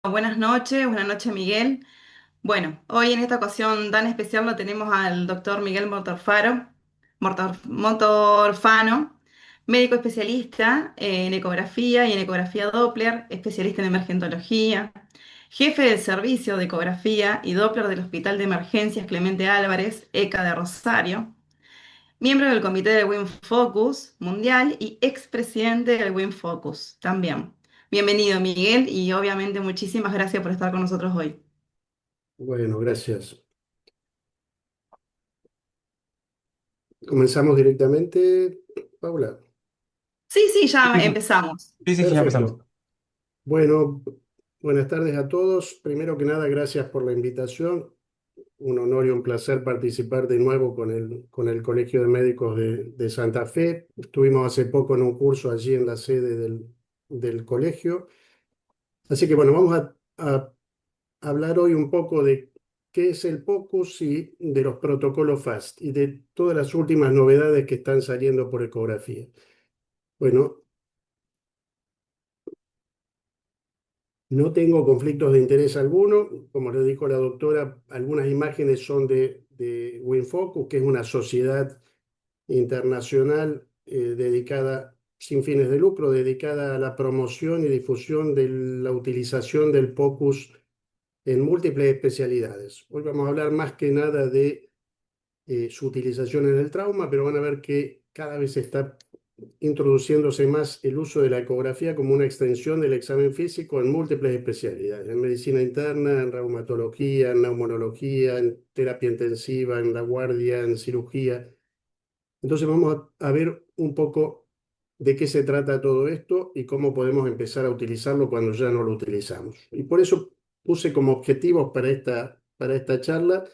Buenas noches Miguel. Bueno, hoy en esta ocasión tan especial lo tenemos al doctor Miguel Motorfano, médico especialista en ecografía y en ecografía Doppler, especialista en emergentología, jefe del servicio de ecografía y Doppler del Hospital de Emergencias Clemente Álvarez, ECA de Rosario, miembro del comité del WIM Focus Mundial y expresidente del WIM Focus también. Bienvenido, Miguel, y obviamente muchísimas gracias por estar con nosotros hoy. Bueno, gracias. Comenzamos directamente, Paula. Sí, sí, Sí, ya sí, sí, empezamos. sí, sí, sí, ya empezamos. Perfecto. Bueno, buenas tardes a todos. Primero que nada, gracias por la invitación. Un honor y un placer participar de nuevo con el Colegio de Médicos de Santa Fe. Estuvimos hace poco en un curso allí en la sede del colegio. Así que bueno, vamos a hablar hoy un poco de qué es el POCUS y de los protocolos FAST y de todas las últimas novedades que están saliendo por ecografía. Bueno, no tengo conflictos de interés alguno. Como le dijo la doctora, algunas imágenes son de WinFocus, que es una sociedad internacional dedicada, sin fines de lucro, dedicada a la promoción y difusión de la utilización del POCUS en múltiples especialidades. Hoy vamos a hablar más que nada de su utilización en el trauma, pero van a ver que cada vez está introduciéndose más el uso de la ecografía como una extensión del examen físico en múltiples especialidades, en medicina interna, en reumatología, en neumonología, en terapia intensiva, en la guardia, en cirugía. Entonces vamos a ver un poco de qué se trata todo esto y cómo podemos empezar a utilizarlo cuando ya no lo utilizamos. Y por eso puse como objetivos para esta charla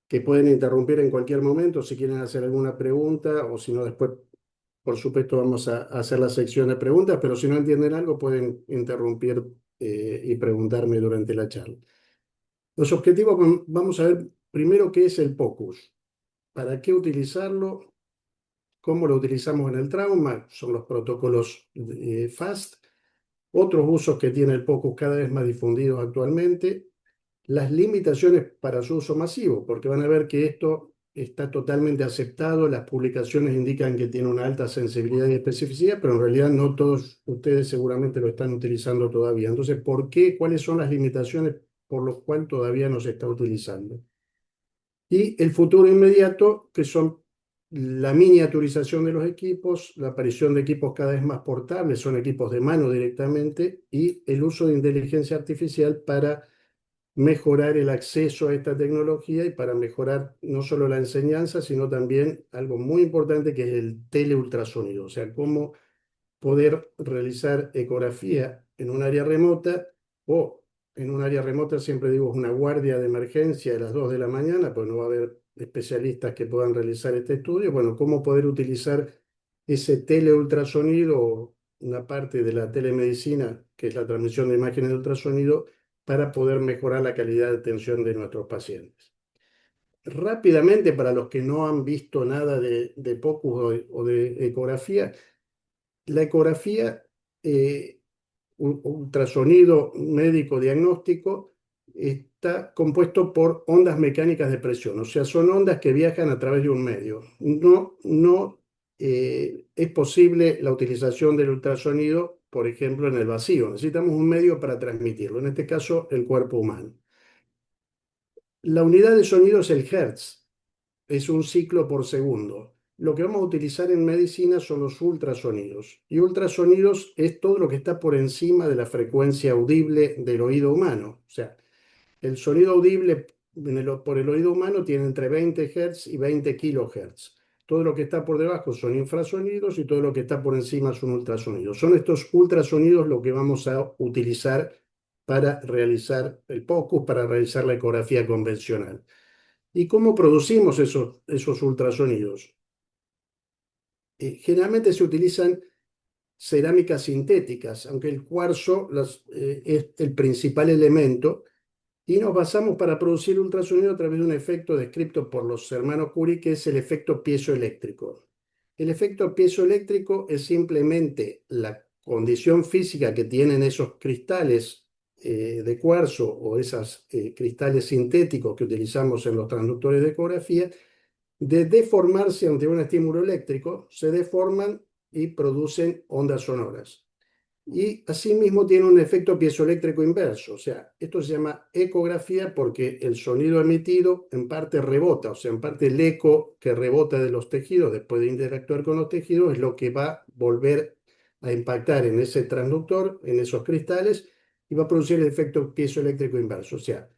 que pueden interrumpir en cualquier momento si quieren hacer alguna pregunta o si no después, por supuesto, vamos a hacer la sección de preguntas, pero si no entienden algo pueden interrumpir y preguntarme durante la charla. Los objetivos, vamos a ver primero qué es el POCUS, para qué utilizarlo, cómo lo utilizamos en el trauma, son los protocolos FAST, otros usos que tiene el POCUS cada vez más difundidos actualmente, las limitaciones para su uso masivo, porque van a ver que esto está totalmente aceptado, las publicaciones indican que tiene una alta sensibilidad y especificidad, pero en realidad no todos ustedes seguramente lo están utilizando todavía. Entonces, ¿por qué? ¿Cuáles son las limitaciones por las cuales todavía no se está utilizando? Y el futuro inmediato, que son la miniaturización de los equipos, la aparición de equipos cada vez más portables, son equipos de mano directamente, y el uso de inteligencia artificial para mejorar el acceso a esta tecnología y para mejorar no solo la enseñanza, sino también algo muy importante que es el teleultrasonido, o sea, cómo poder realizar ecografía en un área remota o en un área remota, siempre digo, es una guardia de emergencia de las 2 de la mañana, pues no va a haber especialistas que puedan realizar este estudio. Bueno, cómo poder utilizar ese teleultrasonido o una parte de la telemedicina, que es la transmisión de imágenes de ultrasonido, para poder mejorar la calidad de atención de nuestros pacientes. Rápidamente, para los que no han visto nada de POCUS o de ecografía, la ecografía, ultrasonido médico diagnóstico, está compuesto por ondas mecánicas de presión, o sea, son ondas que viajan a través de un medio. No es posible la utilización del ultrasonido, por ejemplo, en el vacío. Necesitamos un medio para transmitirlo, en este caso, el cuerpo humano. La unidad de sonido es el Hertz, es un ciclo por segundo. Lo que vamos a utilizar en medicina son los ultrasonidos. Y ultrasonidos es todo lo que está por encima de la frecuencia audible del oído humano. O sea, el sonido audible por el oído humano tiene entre 20 Hz y 20 kHz. Todo lo que está por debajo son infrasonidos y todo lo que está por encima son ultrasonidos. Son estos ultrasonidos lo que vamos a utilizar para realizar el POCUS, para realizar la ecografía convencional. ¿Y cómo producimos esos ultrasonidos? Generalmente se utilizan cerámicas sintéticas, aunque el cuarzo es el principal elemento, y nos basamos para producir ultrasonido a través de un efecto descrito por los hermanos Curie, que es el efecto piezoeléctrico. El efecto piezoeléctrico es simplemente la condición física que tienen esos cristales de cuarzo o esos cristales sintéticos que utilizamos en los transductores de ecografía, de deformarse ante un estímulo eléctrico, se deforman y producen ondas sonoras. Y asimismo tiene un efecto piezoeléctrico inverso, o sea, esto se llama ecografía porque el sonido emitido en parte rebota, o sea, en parte el eco que rebota de los tejidos después de interactuar con los tejidos es lo que va a volver a impactar en ese transductor, en esos cristales, y va a producir el efecto piezoeléctrico inverso, o sea,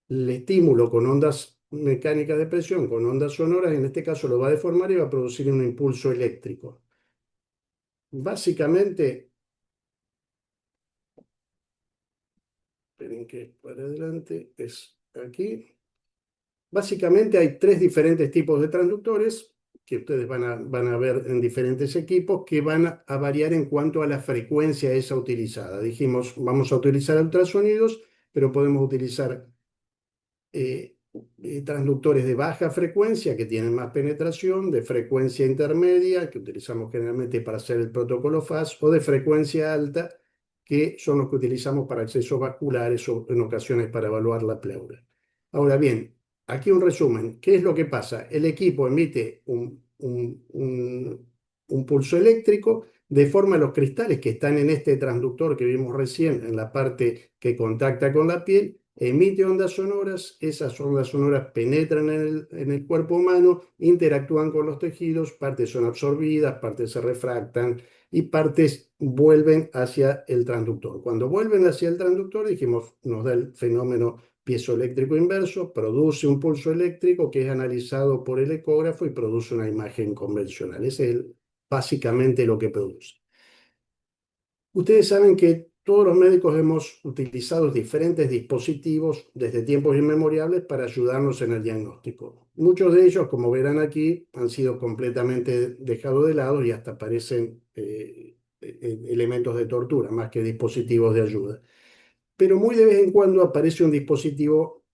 el estímulo con ondas mecánicas de presión, con ondas sonoras, en este caso lo va a deformar y va a producir un impulso eléctrico. Básicamente, esperen que para adelante es aquí. Básicamente hay tres diferentes tipos de transductores que ustedes van a ver en diferentes equipos que van a variar en cuanto a la frecuencia esa utilizada. Dijimos, vamos a utilizar ultrasonidos, pero podemos utilizar transductores de baja frecuencia que tienen más penetración, de frecuencia intermedia, que utilizamos generalmente para hacer el protocolo FAS, o de frecuencia alta, que son los que utilizamos para accesos vasculares o en ocasiones para evaluar la pleura. Ahora bien, aquí un resumen. ¿Qué es lo que pasa? El equipo emite un pulso eléctrico, deforma los cristales que están en este transductor que vimos recién, en la parte que contacta con la piel, emite ondas sonoras, esas ondas sonoras penetran en el cuerpo humano, interactúan con los tejidos, partes son absorbidas, partes se refractan y partes vuelven hacia el transductor. Cuando vuelven hacia el transductor, dijimos, nos da el fenómeno piezoeléctrico inverso, produce un pulso eléctrico que es analizado por el ecógrafo y produce una imagen convencional. Ese es básicamente lo que produce. Ustedes saben que todos los médicos hemos utilizado diferentes dispositivos desde tiempos inmemoriales para ayudarnos en el diagnóstico. Muchos de ellos, como verán aquí, han sido completamente dejados de lado y hasta parecen elementos de tortura más que dispositivos de ayuda. Pero muy de vez en cuando aparece un dispositivo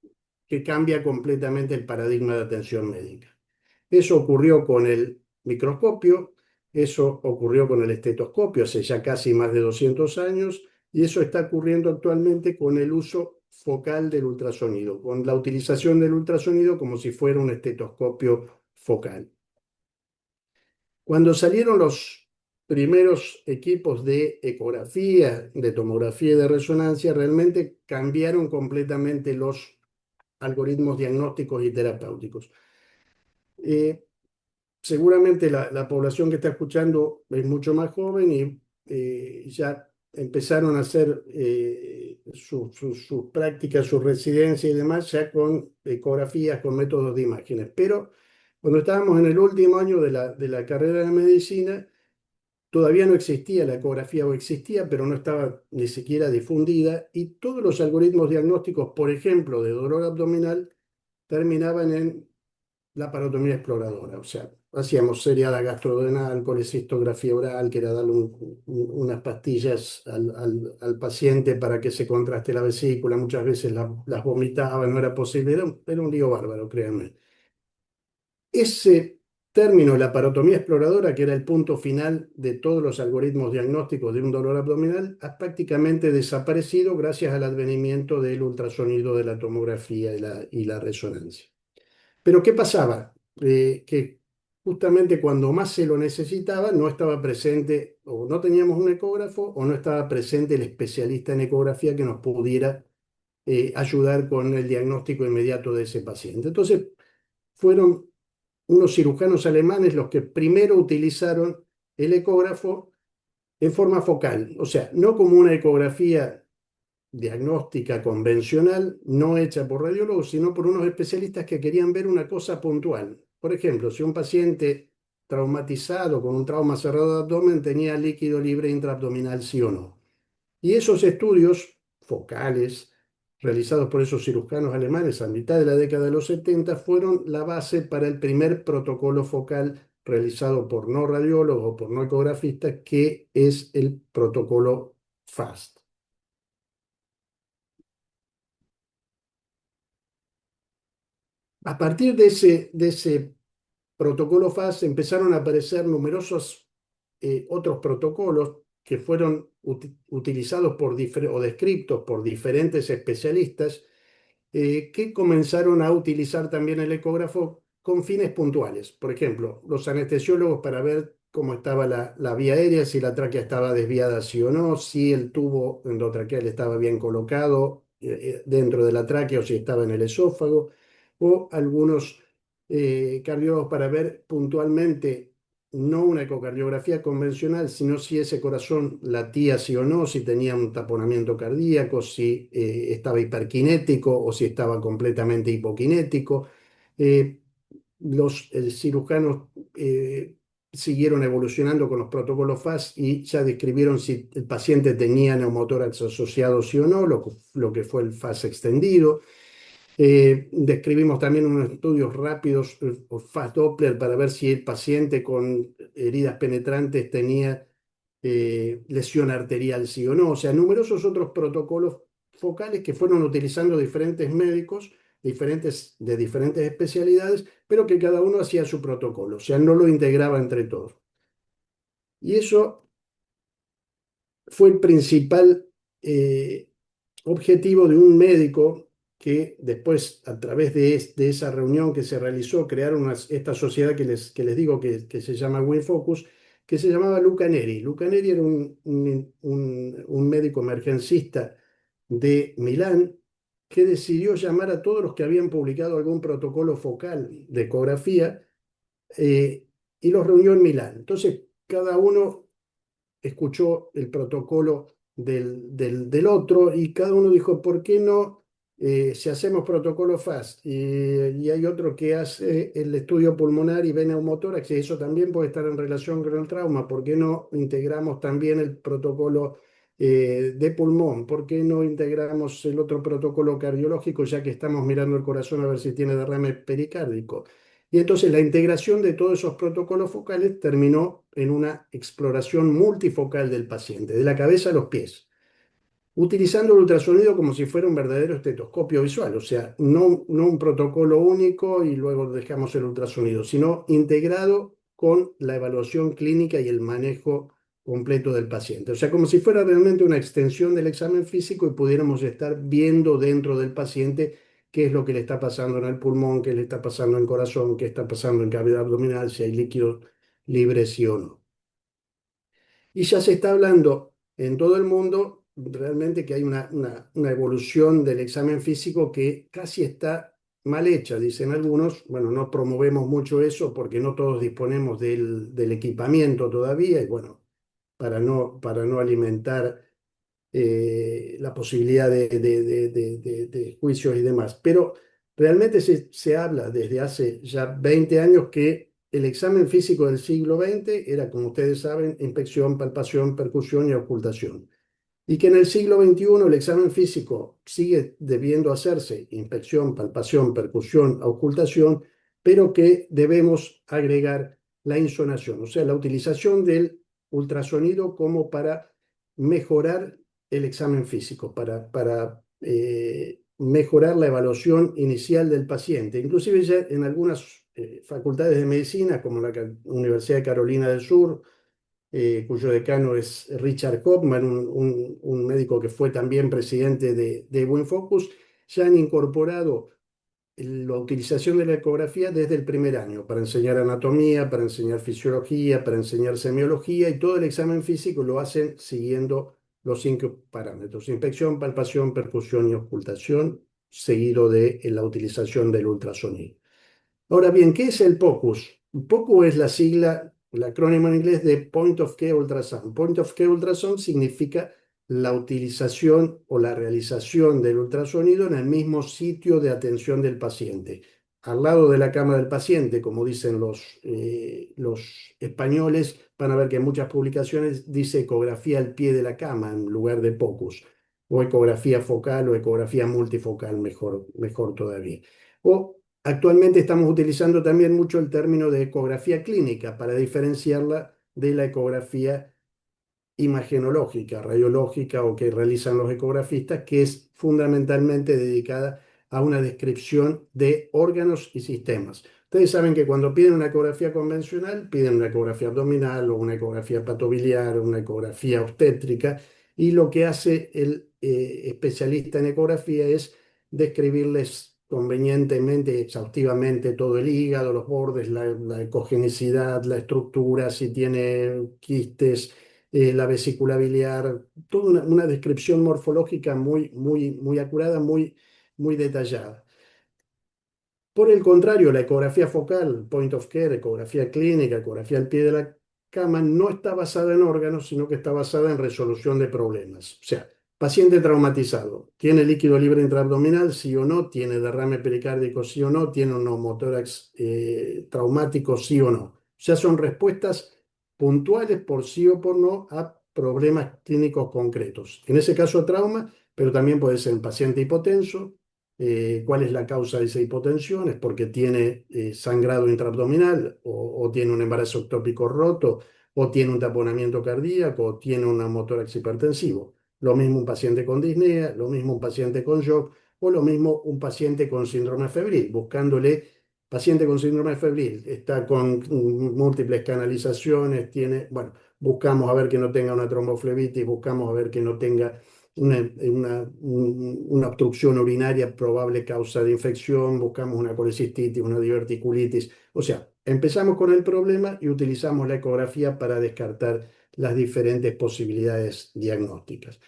que cambia completamente el paradigma de atención médica. Eso ocurrió con el microscopio, eso ocurrió con el estetoscopio hace ya casi más de 200 años y eso está ocurriendo actualmente con el uso focal del ultrasonido, con la utilización del ultrasonido como si fuera un estetoscopio focal. Cuando salieron los primeros equipos de ecografía, de tomografía y de resonancia, realmente cambiaron completamente los algoritmos diagnósticos y terapéuticos. Seguramente la población que está escuchando es mucho más joven y ya empezaron a hacer sus prácticas, su residencia y demás ya con ecografías, con métodos de imágenes. Pero cuando estábamos en el último año de la carrera de medicina, todavía no existía la ecografía o existía, pero no estaba ni siquiera difundida y todos los algoritmos diagnósticos, por ejemplo, de dolor abdominal, terminaban en la parotomía exploradora, o sea, hacíamos seriada gastrodenal, colecistografía oral, que era darle unas pastillas al paciente para que se contraste la vesícula, muchas veces las vomitaba, no era posible, era un lío bárbaro, créanme. Ese término, la parotomía exploradora, que era el punto final de todos los algoritmos diagnósticos de un dolor abdominal, ha prácticamente desaparecido gracias al advenimiento del ultrasonido, de la tomografía y la resonancia. Pero ¿qué pasaba? Que justamente cuando más se lo necesitaba, no estaba presente, o no teníamos un ecógrafo, o no estaba presente el especialista en ecografía que nos pudiera ayudar con el diagnóstico inmediato de ese paciente. Entonces, fueron unos cirujanos alemanes los que primero utilizaron el ecógrafo en forma focal, o sea, no como una ecografía diagnóstica convencional, no hecha por radiólogos, sino por unos especialistas que querían ver una cosa puntual. Por ejemplo, si un paciente traumatizado con un trauma cerrado de abdomen tenía líquido libre intraabdominal, sí o no. Y esos estudios focales, realizados por esos cirujanos alemanes a mitad de la década de los 70, fueron la base para el primer protocolo focal realizado por no radiólogos o por no ecografistas, que es el protocolo FAST. A partir de ese protocolo FAST empezaron a aparecer numerosos otros protocolos. que fueron utilizados o descritos por diferentes especialistas que comenzaron a utilizar también el ecógrafo con fines puntuales. Por ejemplo, los anestesiólogos para ver cómo estaba la vía aérea, si la tráquea estaba desviada sí o no, si el tubo endotraqueal estaba bien colocado dentro de la tráquea o si estaba en el esófago, o algunos cardiólogos para ver puntualmente no una ecocardiografía convencional, sino si ese corazón latía sí o no, si tenía un taponamiento cardíaco, si estaba hiperkinético o si estaba completamente hipokinético. Eh, los cirujanos siguieron evolucionando con los protocolos FAST y ya describieron si el paciente tenía neumotórax asociado sí o no, lo que fue el FAST extendido. Describimos también unos estudios rápidos, o Fast Doppler, para ver si el paciente con heridas penetrantes tenía lesión arterial, sí o no. O sea, numerosos otros protocolos focales que fueron utilizando diferentes médicos, de diferentes especialidades, pero que cada uno hacía su protocolo, o sea, no lo integraba entre todos. Y eso fue el principal eh, objetivo de un médico que después, a través de esa reunión que se realizó, crearon esta sociedad que les digo que se llama WinFocus, que se llamaba Luca Neri. Luca Neri era un médico emergencista de Milán que decidió llamar a todos los que habían publicado algún protocolo focal de ecografía y los reunió en Milán. Entonces, cada uno escuchó el protocolo del otro y cada uno dijo, ¿por qué no si hacemos protocolo FAST? Y hay otro que hace el estudio pulmonar y ve neumotórax, y eso también puede estar en relación con el trauma. ¿Por qué no integramos también el protocolo de pulmón? ¿Por qué no integramos el otro protocolo cardiológico, ya que estamos mirando el corazón a ver si tiene derrame pericárdico? Y entonces la integración de todos esos protocolos focales terminó en una exploración multifocal del paciente, de la cabeza a los pies, utilizando el ultrasonido como si fuera un verdadero estetoscopio visual, o sea, no un protocolo único y luego dejamos el ultrasonido, sino integrado con la evaluación clínica y el manejo completo del paciente. O sea, como si fuera realmente una extensión del examen físico y pudiéramos estar viendo dentro del paciente qué es lo que le está pasando en el pulmón, qué le está pasando en el corazón, qué está pasando en cavidad abdominal, si hay líquidos libres sí o no. Y ya se está hablando en todo el mundo realmente que hay una evolución del examen físico que casi está mal hecha, dicen algunos. Bueno, no promovemos mucho eso porque no todos disponemos del equipamiento todavía y bueno, para no alimentar la posibilidad de juicios y demás. Pero realmente se habla desde hace ya 20 años que el examen físico del siglo XX era, como ustedes saben, inspección, palpación, percusión y ocultación. Y que en el siglo XXI el examen físico sigue debiendo hacerse inspección, palpación, percusión, ocultación, pero que debemos agregar la insonación, o sea, la utilización del ultrasonido como para mejorar el examen físico, para mejorar la evaluación inicial del paciente. Inclusive ya en algunas facultades de medicina, como la Universidad de Carolina del Sur, cuyo decano es Richard Hoffman, un médico que fue también presidente de WinFocus, ya han incorporado la utilización de la ecografía desde el primer año para enseñar anatomía, para enseñar fisiología, para enseñar semiología, y todo el examen físico lo hacen siguiendo los 5 parámetros: inspección, palpación, percusión y ocultación, seguido de la utilización del ultrasonido. Ahora bien, ¿qué es el POCUS? POCUS es la sigla, el acrónimo en inglés de Point of Care Ultrasound. Point of Care Ultrasound significa la utilización o la realización del ultrasonido en el mismo sitio de atención del paciente. Al lado de la cama del paciente, como dicen los españoles, van a ver que en muchas publicaciones dice ecografía al pie de la cama en lugar de POCUS, o ecografía focal o ecografía multifocal, mejor todavía. O actualmente estamos utilizando también mucho el término de ecografía clínica para diferenciarla de la ecografía imagenológica, radiológica o que realizan los ecografistas, que es fundamentalmente dedicada a una descripción de órganos y sistemas. Ustedes saben que cuando piden una ecografía convencional, piden una ecografía abdominal o una ecografía patobiliar o una ecografía obstétrica, y lo que hace el especialista en ecografía es describirles convenientemente y exhaustivamente todo el hígado, los bordes, la ecogenicidad, la estructura, si tiene quistes, la vesícula biliar, toda una descripción morfológica muy acurada, muy detallada. Por el contrario, la ecografía focal, point of care, ecografía clínica, ecografía al pie de la cama, no está basada en órganos, sino que está basada en resolución de problemas. O sea, paciente traumatizado, ¿tiene líquido libre intraabdominal? Sí o no. ¿Tiene derrame pericárdico? Sí o no. ¿Tiene un neumotórax traumático? Sí o no. O sea, son respuestas puntuales por sí o por no a problemas clínicos concretos. En ese caso, trauma, pero también puede ser un paciente hipotenso. ¿Cuál es la causa de esa hipotensión? ¿Es porque tiene sangrado intraabdominal o tiene un embarazo ectópico roto o tiene un taponamiento cardíaco o tiene un neumotórax hipertensivo? Lo mismo un paciente con disnea, lo mismo un paciente con shock o lo mismo un paciente con síndrome febril, buscándole paciente con síndrome febril, está con múltiples canalizaciones, tiene, bueno, buscamos a ver que no tenga una tromboflebitis, buscamos a ver que no tenga una obstrucción urinaria, probable causa de infección, buscamos una colecistitis, una diverticulitis. O sea, empezamos con el problema y utilizamos la ecografía para descartar las diferentes posibilidades diagnósticas.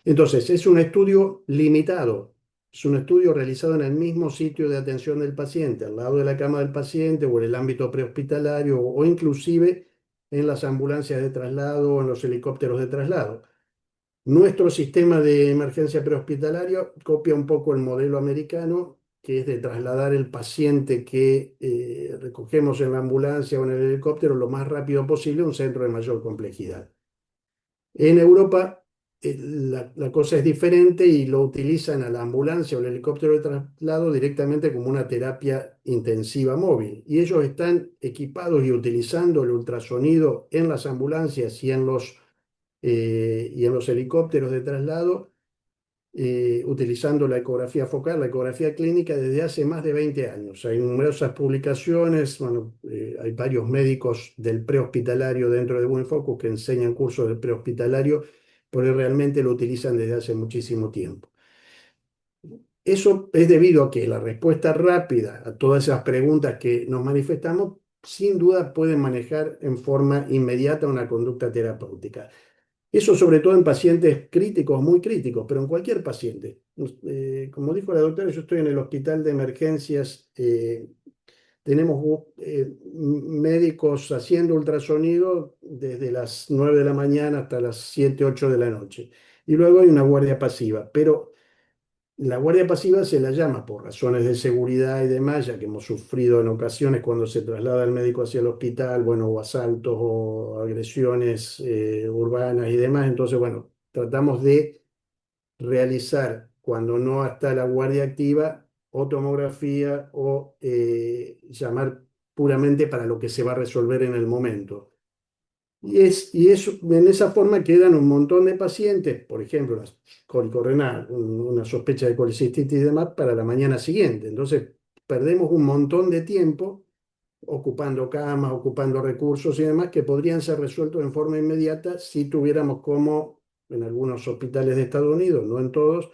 Entonces, es un estudio limitado, es un estudio realizado en el mismo sitio de atención del paciente, al lado de la cama del paciente o en el ámbito prehospitalario o inclusive en las ambulancias de traslado o en los helicópteros de traslado. Nuestro sistema de emergencia prehospitalario copia un poco el modelo americano, que es de trasladar el paciente que recogemos en la ambulancia o en el helicóptero lo más rápido posible a un centro de mayor complejidad. En Europa la cosa es diferente y lo utilizan a la ambulancia o el helicóptero de traslado directamente como una terapia intensiva móvil. Y ellos están equipados y utilizando el ultrasonido en las ambulancias y en los helicópteros de traslado, utilizando la ecografía focal, la ecografía clínica desde hace más de 20 años. Hay numerosas publicaciones, bueno, hay varios médicos del prehospitalario dentro de Buen Focus que enseñan cursos del prehospitalario, porque realmente lo utilizan desde hace muchísimo tiempo. Eso es debido a que la respuesta rápida a todas esas preguntas que nos manifestamos, sin duda pueden manejar en forma inmediata una conducta terapéutica. Eso sobre todo en pacientes críticos, muy críticos, pero en cualquier paciente. Como dijo la doctora, yo estoy en el hospital de emergencias, tenemos médicos haciendo ultrasonido desde las 9 de la mañana hasta las 7 8 de la noche. Y luego hay una guardia pasiva, pero la guardia pasiva se la llama por razones de seguridad y demás, ya que hemos sufrido en ocasiones cuando se traslada el médico hacia el hospital, bueno, o asaltos o agresiones urbanas y demás. Entonces, bueno, tratamos de realizar, cuando no está la guardia activa, o tomografía o llamar puramente para lo que se va a resolver en el momento. En esa forma quedan un montón de pacientes, por ejemplo, una cólico renal, una sospecha de colecistitis y demás, para la mañana siguiente. Entonces, perdemos un montón de tiempo ocupando camas, ocupando recursos y demás que podrían ser resueltos en forma inmediata si tuviéramos como en algunos hospitales de Estados Unidos, no en todos,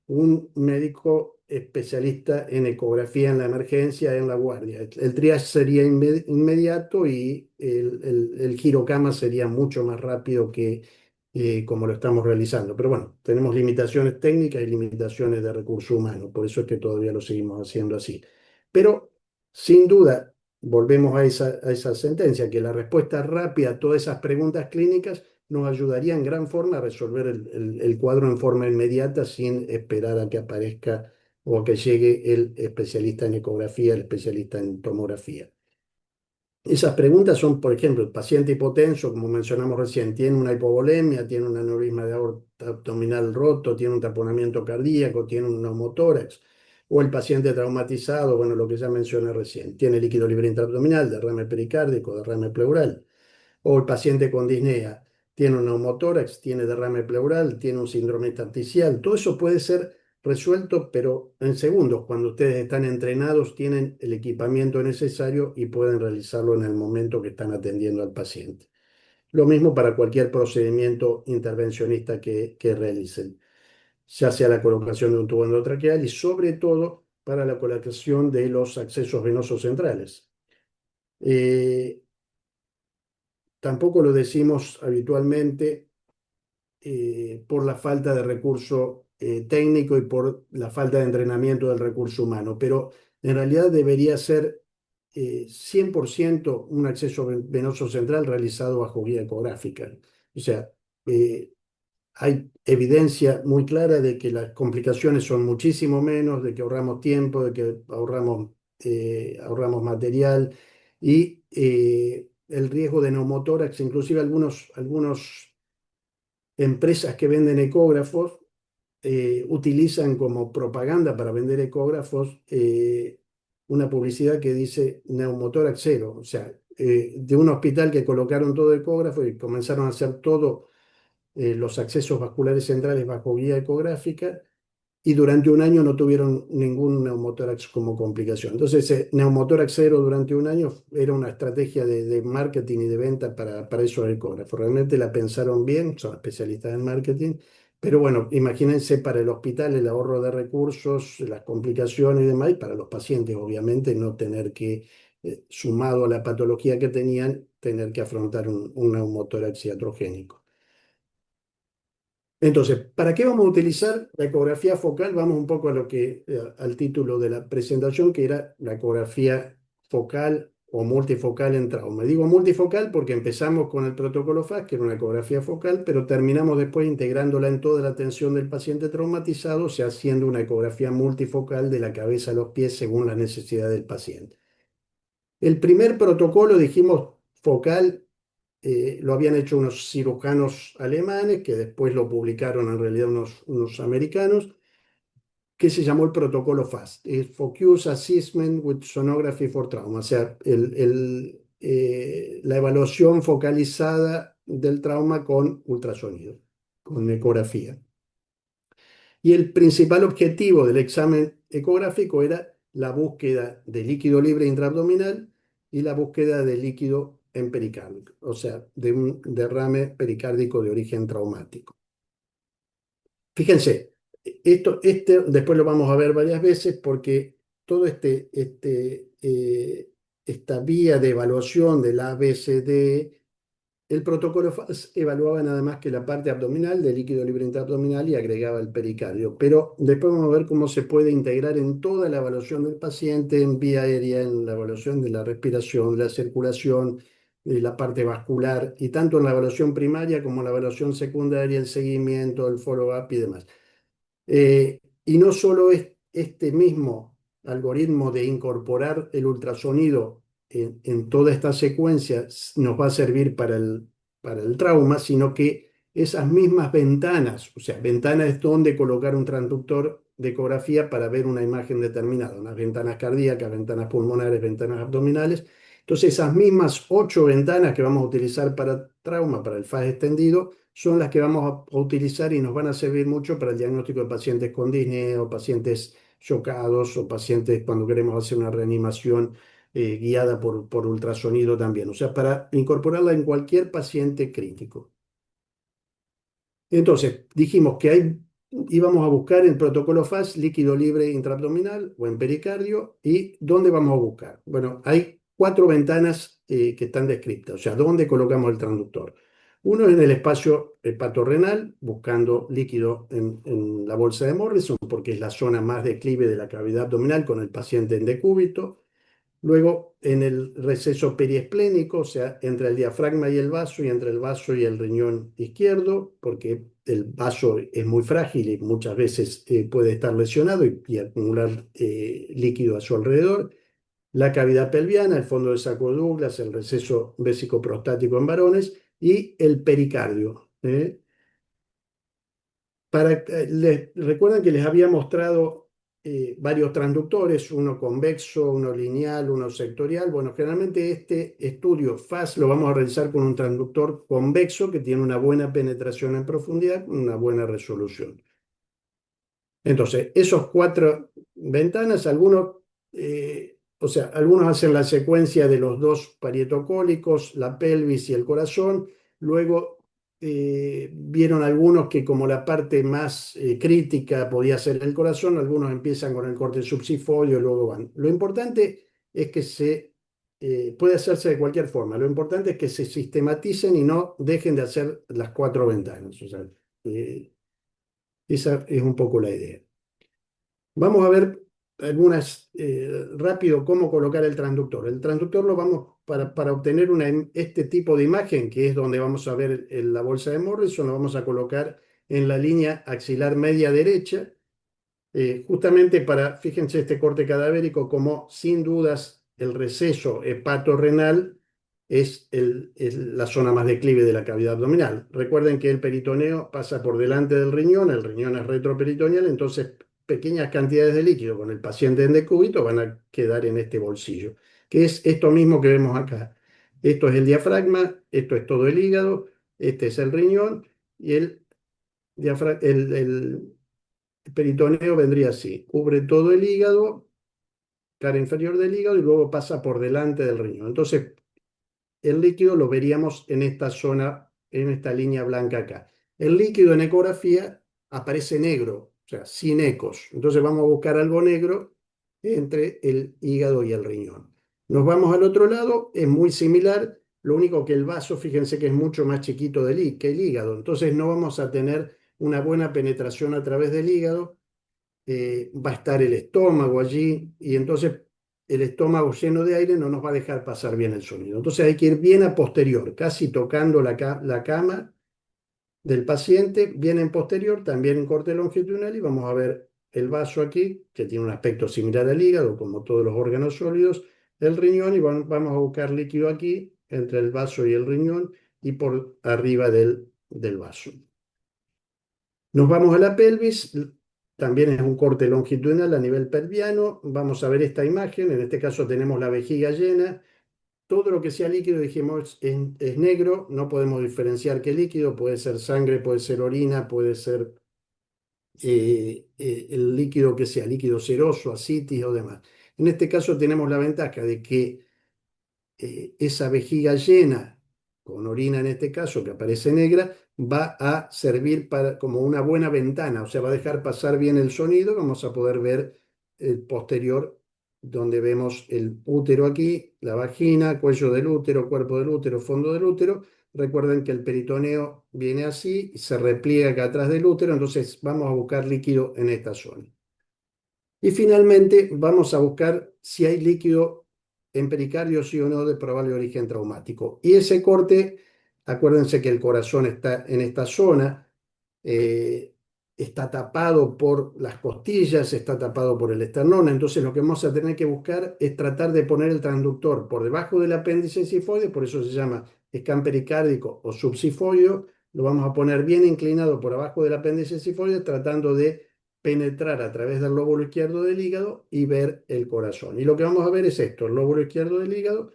un médico especialista en ecografía en la emergencia, en la guardia. El triage sería inmediato y el girocama sería mucho más rápido que como lo estamos realizando. Pero bueno, tenemos limitaciones técnicas y limitaciones de recurso humano, por eso es que todavía lo seguimos haciendo así. Pero sin duda, volvemos a esa sentencia, que la respuesta rápida a todas esas preguntas clínicas nos ayudaría en gran forma a resolver el cuadro en forma inmediata sin esperar a que aparezca o a que llegue el especialista en ecografía, el especialista en tomografía. Esas preguntas son, por ejemplo, el paciente hipotenso, como mencionamos recién, tiene una hipovolemia, tiene un aneurisma de aorta abdominal roto, tiene un taponamiento cardíaco, tiene un neumotórax, o el paciente traumatizado, bueno, lo que ya mencioné recién, tiene líquido libre intraabdominal, derrame pericárdico, derrame pleural, o el paciente con disnea tiene un neumotórax, tiene derrame pleural, tiene un síndrome intersticial. Todo eso puede ser resuelto, pero en segundos, cuando ustedes están entrenados, tienen el equipamiento necesario y pueden realizarlo en el momento que están atendiendo al paciente. Lo mismo para cualquier procedimiento intervencionista que realicen, ya sea la colocación de un tubo endotraqueal y sobre todo para la colocación de los accesos venosos centrales. Eh, Tampoco lo decimos habitualmente por la falta de recurso técnico y por la falta de entrenamiento del recurso humano, pero en realidad debería ser 100% un acceso venoso central realizado bajo guía ecográfica. O sea, eh, hay evidencia muy clara de que las complicaciones son muchísimo menos, de que ahorramos tiempo, de que ahorramos material y el riesgo de neumotórax, inclusive algunos empresas que venden ecógrafos utilizan como propaganda para vender ecógrafos una publicidad que dice neumotórax cero, o sea, de un hospital que colocaron todo ecógrafo y comenzaron a hacer todo los accesos vasculares centrales bajo guía ecográfica y durante un año no tuvieron ningún neumotórax como complicación. Entonces, neumotórax cero durante un año era una estrategia de marketing y de venta para esos ecógrafos. Realmente la pensaron bien, son especialistas en marketing, pero bueno, imagínense para el hospital el ahorro de recursos, las complicaciones y demás, y para los pacientes, obviamente, no tener que, sumado a la patología que tenían, tener que afrontar un neumotórax iatrogénico. Entonces, ¿para qué vamos a utilizar la ecografía focal? Vamos un poco a al título de la presentación, que era la ecografía focal o multifocal en trauma. Digo multifocal porque empezamos con el protocolo FAS, que era una ecografía focal, pero terminamos después integrándola en toda la atención del paciente traumatizado, o sea, haciendo una ecografía multifocal de la cabeza a los pies según la necesidad del paciente. El primer protocolo, dijimos, focal lo habían hecho unos cirujanos alemanes, que después lo publicaron en realidad unos americanos, que se llamó el protocolo FAST, Focus Assessment with Sonography for Trauma, o sea, la evaluación focalizada del trauma con ultrasonido, con ecografía. Y el principal objetivo del examen ecográfico era la búsqueda de líquido libre intraabdominal y la búsqueda de líquido en pericardio, o sea, de un derrame pericárdico de origen traumático. Fíjense, después lo vamos a ver varias veces porque todo esta vía de evaluación del ABCD, el protocolo FAS evaluaba nada más que la parte abdominal del líquido libre intraabdominal y agregaba el pericardio. Pero después vamos a ver cómo se puede integrar en toda la evaluación del paciente, en vía aérea, en la evaluación de la respiración, la circulación, la parte vascular, y tanto en la evaluación primaria como en la evaluación secundaria, el seguimiento, el follow-up y demás. Y no solo es este mismo algoritmo de incorporar el ultrasonido en toda esta secuencia nos va a servir para el trauma, sino que esas mismas ventanas, o sea, ventanas es donde colocar un transductor de ecografía para ver una imagen determinada, unas ventanas cardíacas, ventanas pulmonares, ventanas abdominales. Entonces, esas mismas 8 ventanas que vamos a utilizar para trauma, para el FAS extendido, son las que vamos a utilizar y nos van a servir mucho para el diagnóstico de pacientes con disnea o pacientes chocados o pacientes cuando queremos hacer una reanimación guiada por ultrasonido también, o sea, para incorporarla en cualquier paciente crítico. Entonces, dijimos que íbamos a buscar el protocolo FAS, líquido libre intraabdominal o en pericardio, y ¿dónde vamos a buscar? Bueno, hay 4 ventanas que están descritas, o sea, ¿dónde colocamos el transductor? Uno es en el espacio hepatorrenal, buscando líquido en la bolsa de Morrison, porque es la zona más declive de la cavidad abdominal con el paciente en decúbito. Luego, en el receso periesplénico, o sea, entre el diafragma y el vaso, y entre el vaso y el riñón izquierdo, porque el vaso es muy frágil y muchas veces puede estar lesionado y acumular líquido a su alrededor. La cavidad pelviana, el fondo del saco de Douglas, el receso vésico-prostático en varones y el pericardio. Recuerdan que les había mostrado varios transductores, uno convexo, uno lineal, uno sectorial. Bueno, generalmente este estudio FAS lo vamos a realizar con un transductor convexo que tiene una buena penetración en profundidad, una buena resolución. Entonces, esos cuatro ventanas, o sea, algunos hacen la secuencia de los dos parietocólicos, la pelvis y el corazón. Luego vieron algunos que como la parte más crítica podía ser el corazón, algunos empiezan con el corte subsifoideo y luego van. Lo importante es que puede hacerse de cualquier forma. Lo importante es que se sistematicen y no dejen de hacer las cuatro ventanas. O sea, eh, esa es un poco la idea. Vamos a ver rápido cómo colocar el transductor. El transductor lo vamos, para obtener este tipo de imagen, que es donde vamos a ver la bolsa de Morrison, lo vamos a colocar en la línea axilar media derecha, justamente fíjense este corte cadavérico, como sin dudas el receso hepatorrenal es la zona más declive de la cavidad abdominal. Recuerden que el peritoneo pasa por delante del riñón, el riñón es retroperitoneal, entonces pequeñas cantidades de líquido con el paciente en decúbito van a quedar en este bolsillo, que es esto mismo que vemos acá. Esto es el diafragma, esto es todo el hígado, este es el riñón y el peritoneo vendría así, cubre todo el hígado, cara inferior del hígado y luego pasa por delante del riñón. Entonces, el líquido lo veríamos en esta zona, en esta línea blanca acá. El líquido en ecografía aparece negro, o sea, sin ecos. Entonces vamos a buscar algo negro entre el hígado y el riñón. Nos vamos al otro lado, es muy similar, lo único que el vaso, fíjense que es mucho más chiquito que el hígado. Entonces no vamos a tener una buena penetración a través del hígado, va a estar el estómago allí y entonces el estómago lleno de aire no nos va a dejar pasar bien el sonido. Entonces hay que ir bien a posterior, casi tocando la cama del paciente, bien en posterior, también en corte longitudinal y vamos a ver el vaso aquí, que tiene un aspecto similar al hígado, como todos los órganos sólidos, el riñón y vamos a buscar líquido aquí, entre el vaso y el riñón y por arriba del vaso. Nos vamos a la pelvis, también es un corte longitudinal a nivel pelviano. Vamos a ver esta imagen, en este caso tenemos la vejiga llena. Todo lo que sea líquido, dijimos, es negro, no podemos diferenciar qué líquido, puede ser sangre, puede ser orina, puede ser el líquido que sea, líquido seroso, ascitis o demás. En este caso tenemos la ventaja de que esa vejiga llena, con orina en este caso, que aparece negra, va a servir como una buena ventana, o sea, va a dejar pasar bien el sonido, vamos a poder ver el posterior, donde vemos el útero aquí, la vagina, cuello del útero, cuerpo del útero, fondo del útero. Recuerden que el peritoneo viene así y se repliega acá atrás del útero, entonces vamos a buscar líquido en esta zona. Y finalmente vamos a buscar si hay líquido en pericardio, sí o no, de probable origen traumático. Y ese corte, acuérdense que el corazón está en esta zona, eh, está tapado por las costillas, está tapado por el esternón, entonces lo que vamos a tener que buscar es tratar de poner el transductor por debajo del apéndice sifoide, por eso se llama scan pericárdico o subsifoideo, lo vamos a poner bien inclinado por abajo del apéndice sifoide, tratando de penetrar a través del lóbulo izquierdo del hígado y ver el corazón. Y lo que vamos a ver es esto, el lóbulo izquierdo del hígado,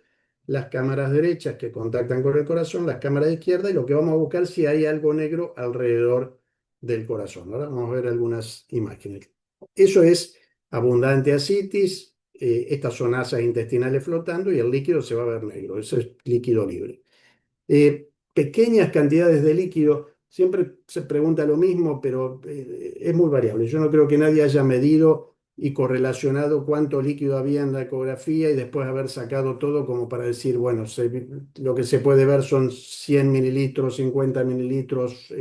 las cámaras derechas que contactan con el corazón, las cámaras izquierdas, y lo que vamos a buscar si hay algo negro alrededor del corazón. Ahora vamos a ver algunas imágenes. Eso es abundante ascitis, estas son asas intestinales flotando y el líquido se va a ver negro, eso es líquido libre. Pequeñas cantidades de líquido, siempre se pregunta lo mismo, pero es muy variable. Yo no creo que nadie haya medido y correlacionado cuánto líquido había en la ecografía y después haber sacado todo como para decir, bueno, lo que se puede ver son 100 mililitros, 50 mililitros,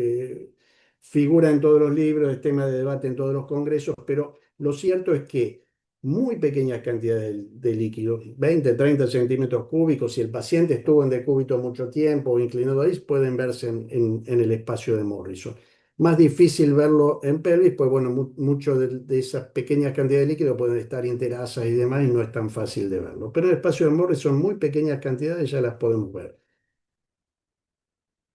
figura en todos los libros, es tema de debate en todos los congresos, pero lo cierto es que muy pequeñas cantidades de líquido, 20, 30 centímetros cúbicos, si el paciente estuvo en decúbito mucho tiempo o inclinado ahí, pueden verse en el espacio de Morrison. Más difícil verlo en pelvis, pues bueno, mucho de esas pequeñas cantidades de líquido pueden estar interasas y demás y no es tan fácil de verlo. Pero en el espacio de Morrison, muy pequeñas cantidades ya las podemos ver.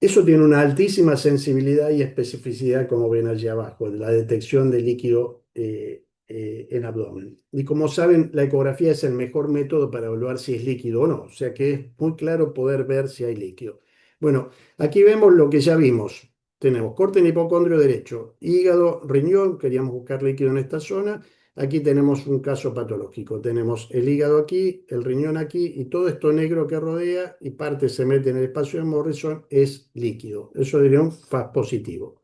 Eso tiene una altísima sensibilidad y especificidad, como ven allí abajo, de la detección de líquido en abdomen. Y como saben, la ecografía es el mejor método para evaluar si es líquido o no, o sea que es muy claro poder ver si hay líquido. Bueno, aquí vemos lo que ya vimos. tenemos corte en hipocondrio derecho, hígado, riñón, queríamos buscar líquido en esta zona. Aquí tenemos un caso patológico. Tenemos el hígado aquí, el riñón aquí y todo esto negro que rodea y parte se mete en el espacio de Morrison es líquido. Eso diría un FAS positivo.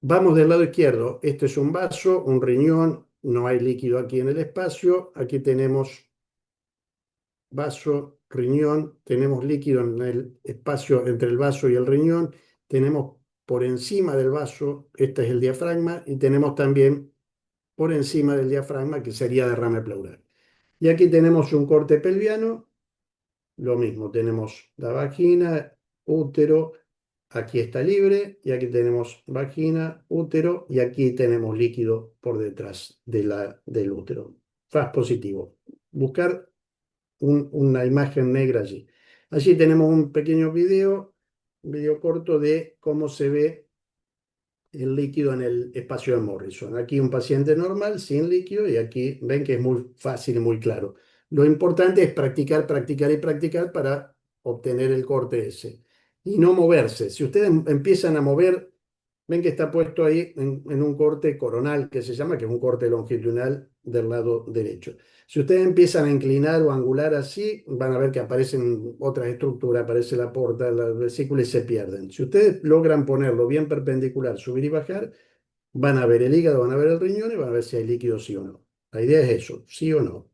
Vamos del lado izquierdo. Este es un vaso, un riñón, no hay líquido aquí en el espacio. Aquí tenemos vaso, riñón, tenemos líquido en el espacio entre el vaso y el riñón, tenemos por encima del vaso, este es el diafragma, y tenemos también por encima del diafragma, que sería derrame pleural. Y aquí tenemos un corte pelviano, lo mismo, tenemos la vagina, útero, aquí está libre, y aquí tenemos vagina, útero, y aquí tenemos líquido por detrás del útero. FAS positivo. Buscar una imagen negra allí. Allí tenemos un pequeño un video corto de cómo se ve el líquido en el espacio de Morrison. Aquí un paciente normal, sin líquido, y aquí ven que es muy fácil y muy claro. Lo importante es practicar, practicar y practicar para obtener el corte ese. Y no moverse. Si ustedes empiezan a mover, ven que está puesto ahí en un corte coronal, que se llama, que es un corte longitudinal del lado derecho. Si ustedes empiezan a inclinar o angular así, van a ver que aparecen otras estructuras, aparece la porta, la vesícula y se pierden. Si ustedes logran ponerlo bien perpendicular, subir y bajar, van a ver el hígado, van a ver el riñón y van a ver si hay líquido sí o no. La idea es eso, sí o no.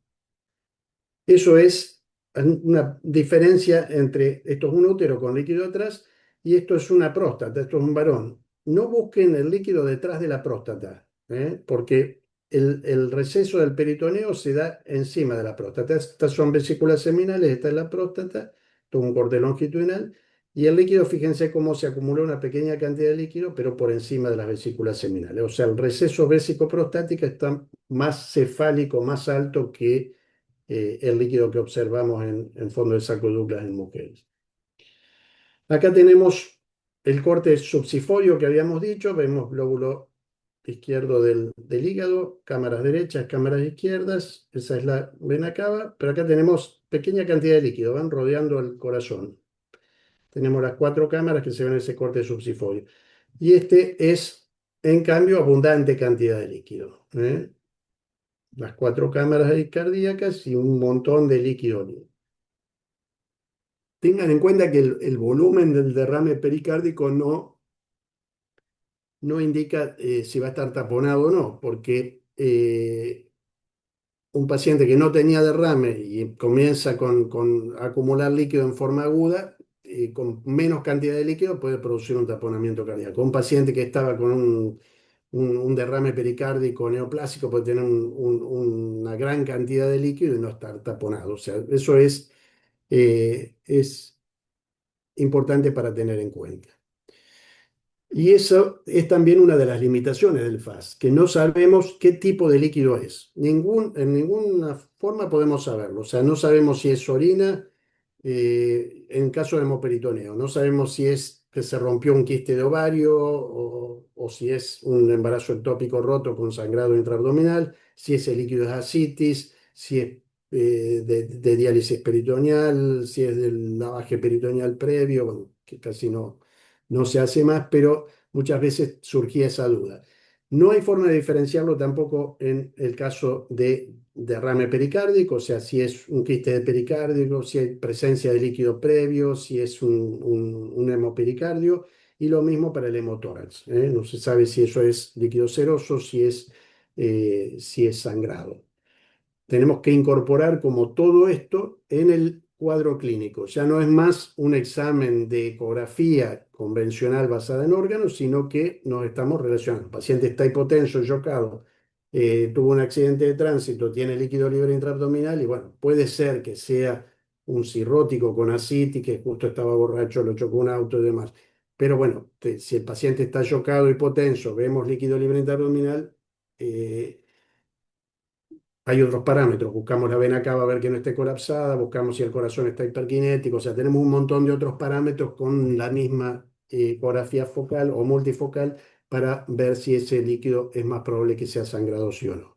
Eso es una diferencia entre esto es un útero con líquido atrás y esto es una próstata, esto es un varón. No busquen el líquido detrás de la próstata, porque el receso del peritoneo se da encima de la próstata. Estas son vesículas seminales, esta es la próstata, esto es un corte longitudinal, y el líquido, fíjense cómo se acumula una pequeña cantidad de líquido, pero por encima de las vesículas seminales. O sea, el receso vésico-prostático está más cefálico, más alto que el líquido que observamos en fondo del saco de Douglas en mujeres. Acá tenemos el corte subsiforio que habíamos dicho, vemos lóbulo izquierdo del hígado, cámaras derechas, cámaras izquierdas, esa es la vena cava, pero acá tenemos pequeña cantidad de líquido, van rodeando el corazón. Tenemos las cuatro cámaras que se ven en ese corte subsiforio. Y este es, en cambio, abundante cantidad de líquido. Las cuatro cámaras ahí cardíacas y un montón de líquido. Tengan en cuenta que el volumen del derrame pericárdico no indica si va a estar taponado o no, porque un paciente que no tenía derrame y comienza con acumular líquido en forma aguda, con menos cantidad de líquido puede producir un taponamiento cardíaco. Un paciente que estaba con un derrame pericárdico neoplásico puede tener una gran cantidad de líquido y no estar taponado. O sea, eso es importante para tener en cuenta. Y eso es también una de las limitaciones del FAS, que no sabemos qué tipo de líquido es. En ninguna forma podemos saberlo. O sea, no sabemos si es orina en caso de hemoperitoneo. No sabemos si es que se rompió un quiste de ovario o si es un embarazo ectópico roto con sangrado intraabdominal, si ese líquido es ascitis, si es de diálisis peritoneal, si es del lavaje peritoneal previo, bueno, que casi no se hace más, pero muchas veces surgía esa duda. No hay forma de diferenciarlo tampoco en el caso de derrame pericárdico, o sea, si es un quiste de pericárdico, si hay presencia de líquido previo, si es un hemopericardio, y lo mismo para el hemotórax. No se sabe si eso es líquido seroso, si es sangrado. Tenemos que incorporar como todo esto en el cuadro clínico. Ya no es más un examen de ecografía convencional basada en órganos, sino que nos estamos relacionando. El paciente está hipotenso, chocado, tuvo un accidente de tránsito, tiene líquido libre intraabdominal y bueno, puede ser que sea un cirrótico con ascitis, que justo estaba borracho, lo chocó un auto y demás. Pero bueno, si el paciente está chocado, hipotenso, vemos líquido libre intraabdominal, hay otros parámetros, buscamos la vena cava a ver que no esté colapsada, buscamos si el corazón está hiperkinético, o sea, tenemos un montón de otros parámetros con la misma ecografía focal o multifocal para ver si ese líquido es más probable que sea sangrado sí o no.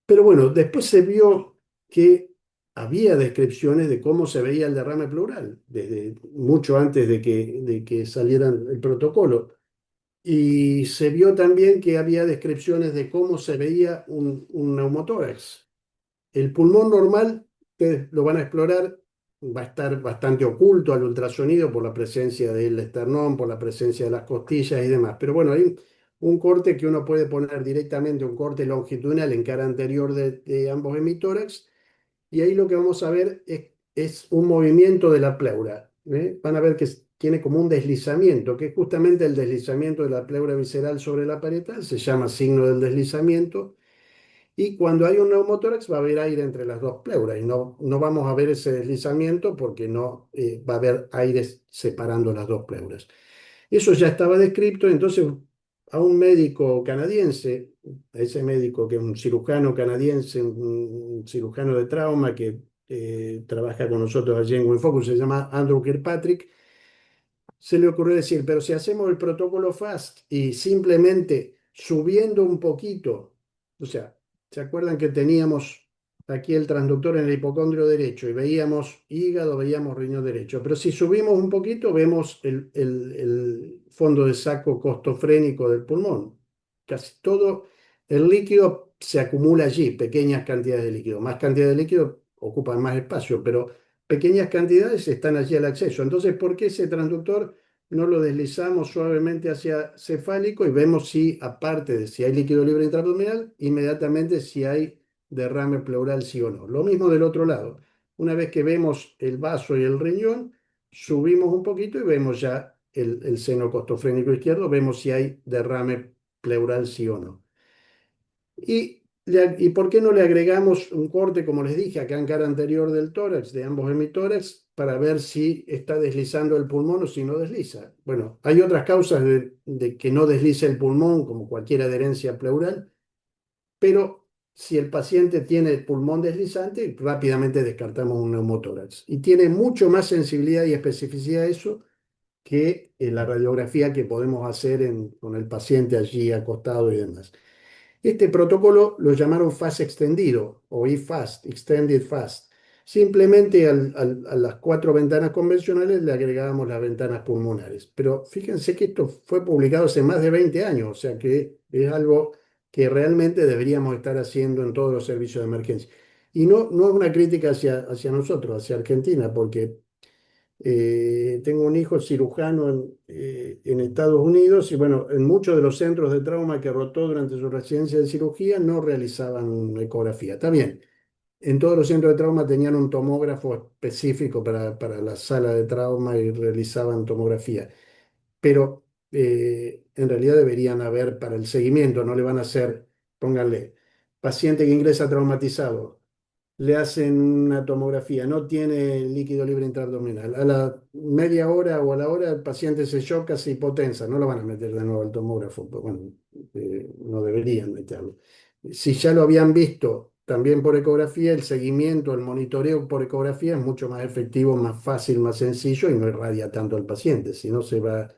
Pero bueno, después se vio que había descripciones de cómo se veía el derrame pleural, desde mucho antes de que saliera el protocolo. Y se vio también que había descripciones de cómo se veía un neumotórax. El pulmón normal, ustedes lo van a explorar, va a estar bastante oculto al ultrasonido por la presencia del esternón, por la presencia de las costillas y demás. Pero bueno, hay un corte que uno puede poner directamente, un corte longitudinal en cara anterior de ambos hemitórax, y ahí lo que vamos a ver es un movimiento de la pleura. ¿Eh? Van a ver que tiene como un deslizamiento, que es justamente el deslizamiento de la pleura visceral sobre la parietal, se llama signo del deslizamiento. Y cuando hay un neumotórax va a haber aire entre las dos pleuras y no vamos a ver ese deslizamiento porque no va a haber aire separando las dos pleuras. Eso ya estaba descrito, entonces a un médico canadiense, a ese médico que es un cirujano canadiense, un cirujano de trauma que trabaja con nosotros allí en Winfocus, se llama Andrew Kirkpatrick, se le ocurrió decir, pero si hacemos el protocolo FAST y simplemente subiendo un poquito, o sea, ¿se acuerdan que teníamos aquí el transductor en el hipocondrio derecho y veíamos hígado, veíamos riñón derecho? Pero si subimos un poquito, vemos el fondo de saco costofrénico del pulmón. Casi todo el líquido se acumula allí, pequeñas cantidades de líquido. Más cantidad de líquido ocupan más espacio, pero pequeñas cantidades están allí al acceso. Entonces, ¿por qué ese transductor no lo deslizamos suavemente hacia cefálico y vemos si, aparte de si hay líquido libre intraabdominal, inmediatamente si hay derrame pleural, sí o no? Lo mismo del otro lado. Una vez que vemos el vaso y el riñón, subimos un poquito y vemos ya el seno costofrénico izquierdo, vemos si hay derrame pleural, sí o no. ¿Y por qué no le agregamos un corte, como les dije, acá en cara anterior del tórax, de ambos hemitórax, para ver si está deslizando el pulmón o si no desliza? Bueno, hay otras causas de que no deslice el pulmón, como cualquier adherencia pleural, pero si el paciente tiene el pulmón deslizante, rápidamente descartamos un neumotórax. Y tiene mucho más sensibilidad y especificidad eso que la radiografía que podemos hacer con el paciente allí acostado y demás. Este protocolo lo llamaron FAST extendido o eFAST, Extended FAST. Simplemente a las cuatro ventanas convencionales le agregábamos las ventanas pulmonares. Pero fíjense que esto fue publicado hace más de 20 años, o sea que es algo que realmente deberíamos estar haciendo en todos los servicios de emergencia. Y no es una crítica hacia nosotros, hacia Argentina, porque tengo un hijo cirujano en Estados Unidos y bueno, en muchos de los centros de trauma que rotó durante su residencia de cirugía no realizaban ecografía. Está bien, en todos los centros de trauma tenían un tomógrafo específico para la sala de trauma y realizaban tomografía, pero en realidad deberían haber para el seguimiento, no le van a hacer, pónganle, paciente que ingresa traumatizado, le hacen una tomografía, no tiene líquido libre intraabdominal. A la media hora o a la hora el paciente se choca, se hipotensa, no lo van a meter de nuevo al tomógrafo, pues bueno, no deberían meterlo. Si ya lo habían visto también por ecografía, el seguimiento, el monitoreo por ecografía es mucho más efectivo, más fácil, más sencillo y no irradia tanto al paciente, si no se va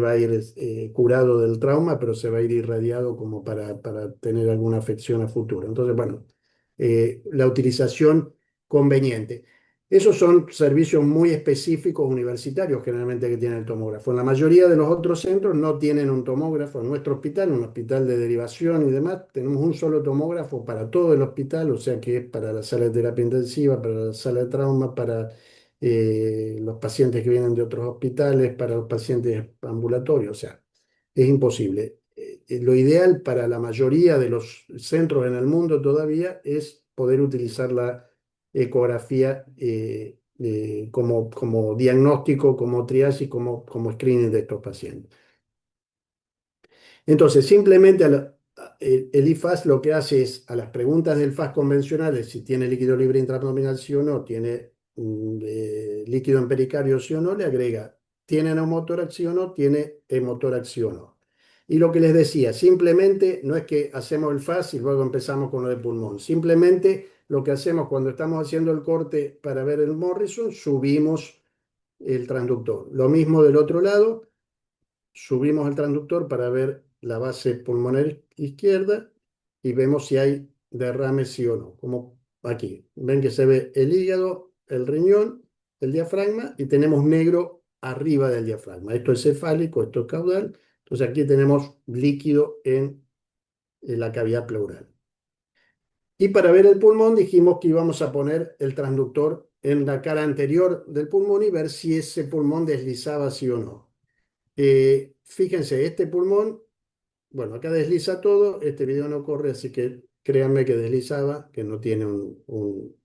a ir curado del trauma, pero se va a ir irradiado como para tener alguna afección a futuro. Entonces, bueno, la utilización conveniente. Esos son servicios muy específicos universitarios generalmente que tienen el tomógrafo. En la mayoría de los otros centros no tienen un tomógrafo. En nuestro hospital, un hospital de derivación y demás, tenemos un solo tomógrafo para todo el hospital, o sea que es para la sala de terapia intensiva, para la sala de trauma, para los pacientes que vienen de otros hospitales, para los pacientes ambulatorios, o sea, es imposible. Lo ideal para la mayoría de los centros en el mundo todavía es poder utilizar la ecografía como diagnóstico, como triaje, como screening de estos pacientes. Entonces, simplemente el IFAS lo que hace es a las preguntas del FAS convencionales, si tiene líquido libre intraabdominal sí o no, tiene líquido en pericardio sí o no, le agrega, ¿tiene neumotórax sí o no? ¿Tiene hemotórax sí o no? Y lo que les decía, simplemente no es que hacemos el FAS y luego empezamos con lo de pulmón, simplemente lo que hacemos cuando estamos haciendo el corte para ver el Morrison, subimos el transductor. Lo mismo del otro lado, subimos el transductor para ver la base pulmonar izquierda y vemos si hay derrame sí o no. Como aquí. Ven que se ve el hígado, el riñón, el diafragma y tenemos negro arriba del diafragma. Esto es cefálico, esto es caudal. Entonces aquí tenemos líquido en la cavidad pleural. Y para ver el pulmón dijimos que íbamos a poner el transductor en la cara anterior del pulmón y ver si ese pulmón deslizaba sí o no. Fíjense, este pulmón, bueno, acá desliza todo, este video no corre, así que créanme que deslizaba, que no tiene un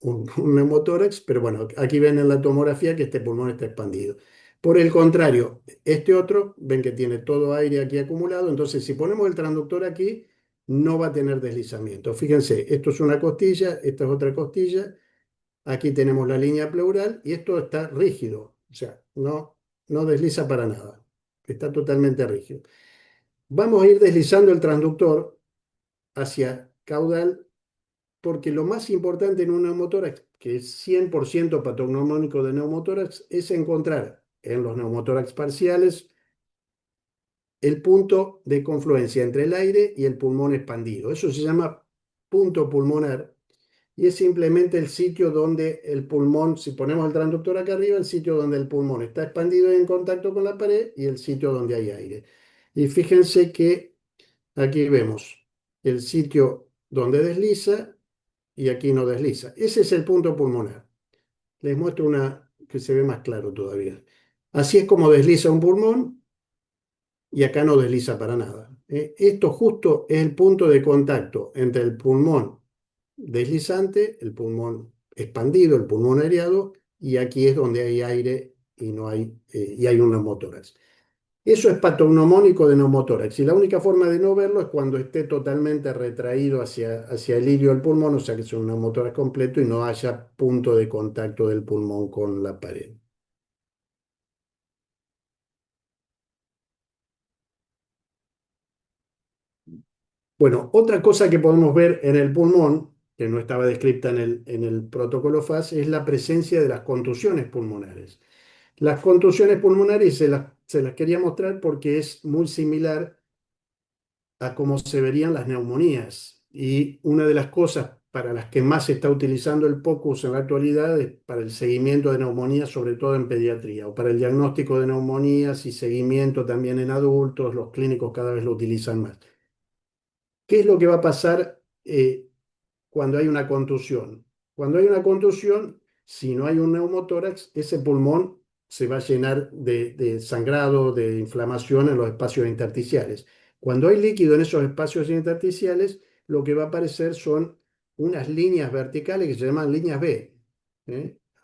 neumotórax, pero bueno, aquí ven en la tomografía que este pulmón está expandido. Por el contrario, este otro, ven que tiene todo aire aquí acumulado, entonces si ponemos el transductor aquí, no va a tener deslizamiento. Fíjense, esto es una costilla, esta es otra costilla, aquí tenemos la línea pleural y esto está rígido, o sea, no desliza para nada, está totalmente rígido. Vamos a ir deslizando el transductor hacia caudal porque lo más importante en un neumotórax, que es 100% patognomónico de neumotórax, es encontrar en los neumotórax parciales el punto de confluencia entre el aire y el pulmón expandido. Eso se llama punto pulmonar y es simplemente el sitio donde el pulmón, si ponemos el transductor acá arriba, el sitio donde el pulmón está expandido y en contacto con la pared y el sitio donde hay aire. Y fíjense que aquí vemos el sitio donde desliza y aquí no desliza. Ese es el punto pulmonar. Les muestro una que se ve más claro todavía. Así es como desliza un pulmón y acá no desliza para nada. Esto justo es el punto de contacto entre el pulmón deslizante, el pulmón expandido, el pulmón aireado, y aquí es donde hay aire y no hay, y hay un neumotórax. Eso es patognomónico de neumotórax y la única forma de no verlo es cuando esté totalmente retraído hacia el ilio del pulmón, o sea que es un neumotórax completo y no haya punto de contacto del pulmón con la pared. Bueno, otra cosa que podemos ver en el pulmón, que no estaba descrita en el protocolo FAS, es la presencia de las contusiones pulmonares. Las contusiones pulmonares se las quería mostrar porque es muy similar a cómo se verían las neumonías. Y una de las cosas para las que más se está utilizando el POCUS en la actualidad es para el seguimiento de neumonías, sobre todo en pediatría, o para el diagnóstico de neumonías y seguimiento también en adultos. Los clínicos cada vez lo utilizan más. ¿Qué es lo que va a pasar cuando hay una contusión? Cuando hay una contusión, si no hay un neumotórax, ese pulmón se va a llenar de sangrado, de inflamación en los espacios intersticiales. Cuando hay líquido en esos espacios intersticiales, lo que va a aparecer son unas líneas verticales que se llaman líneas B.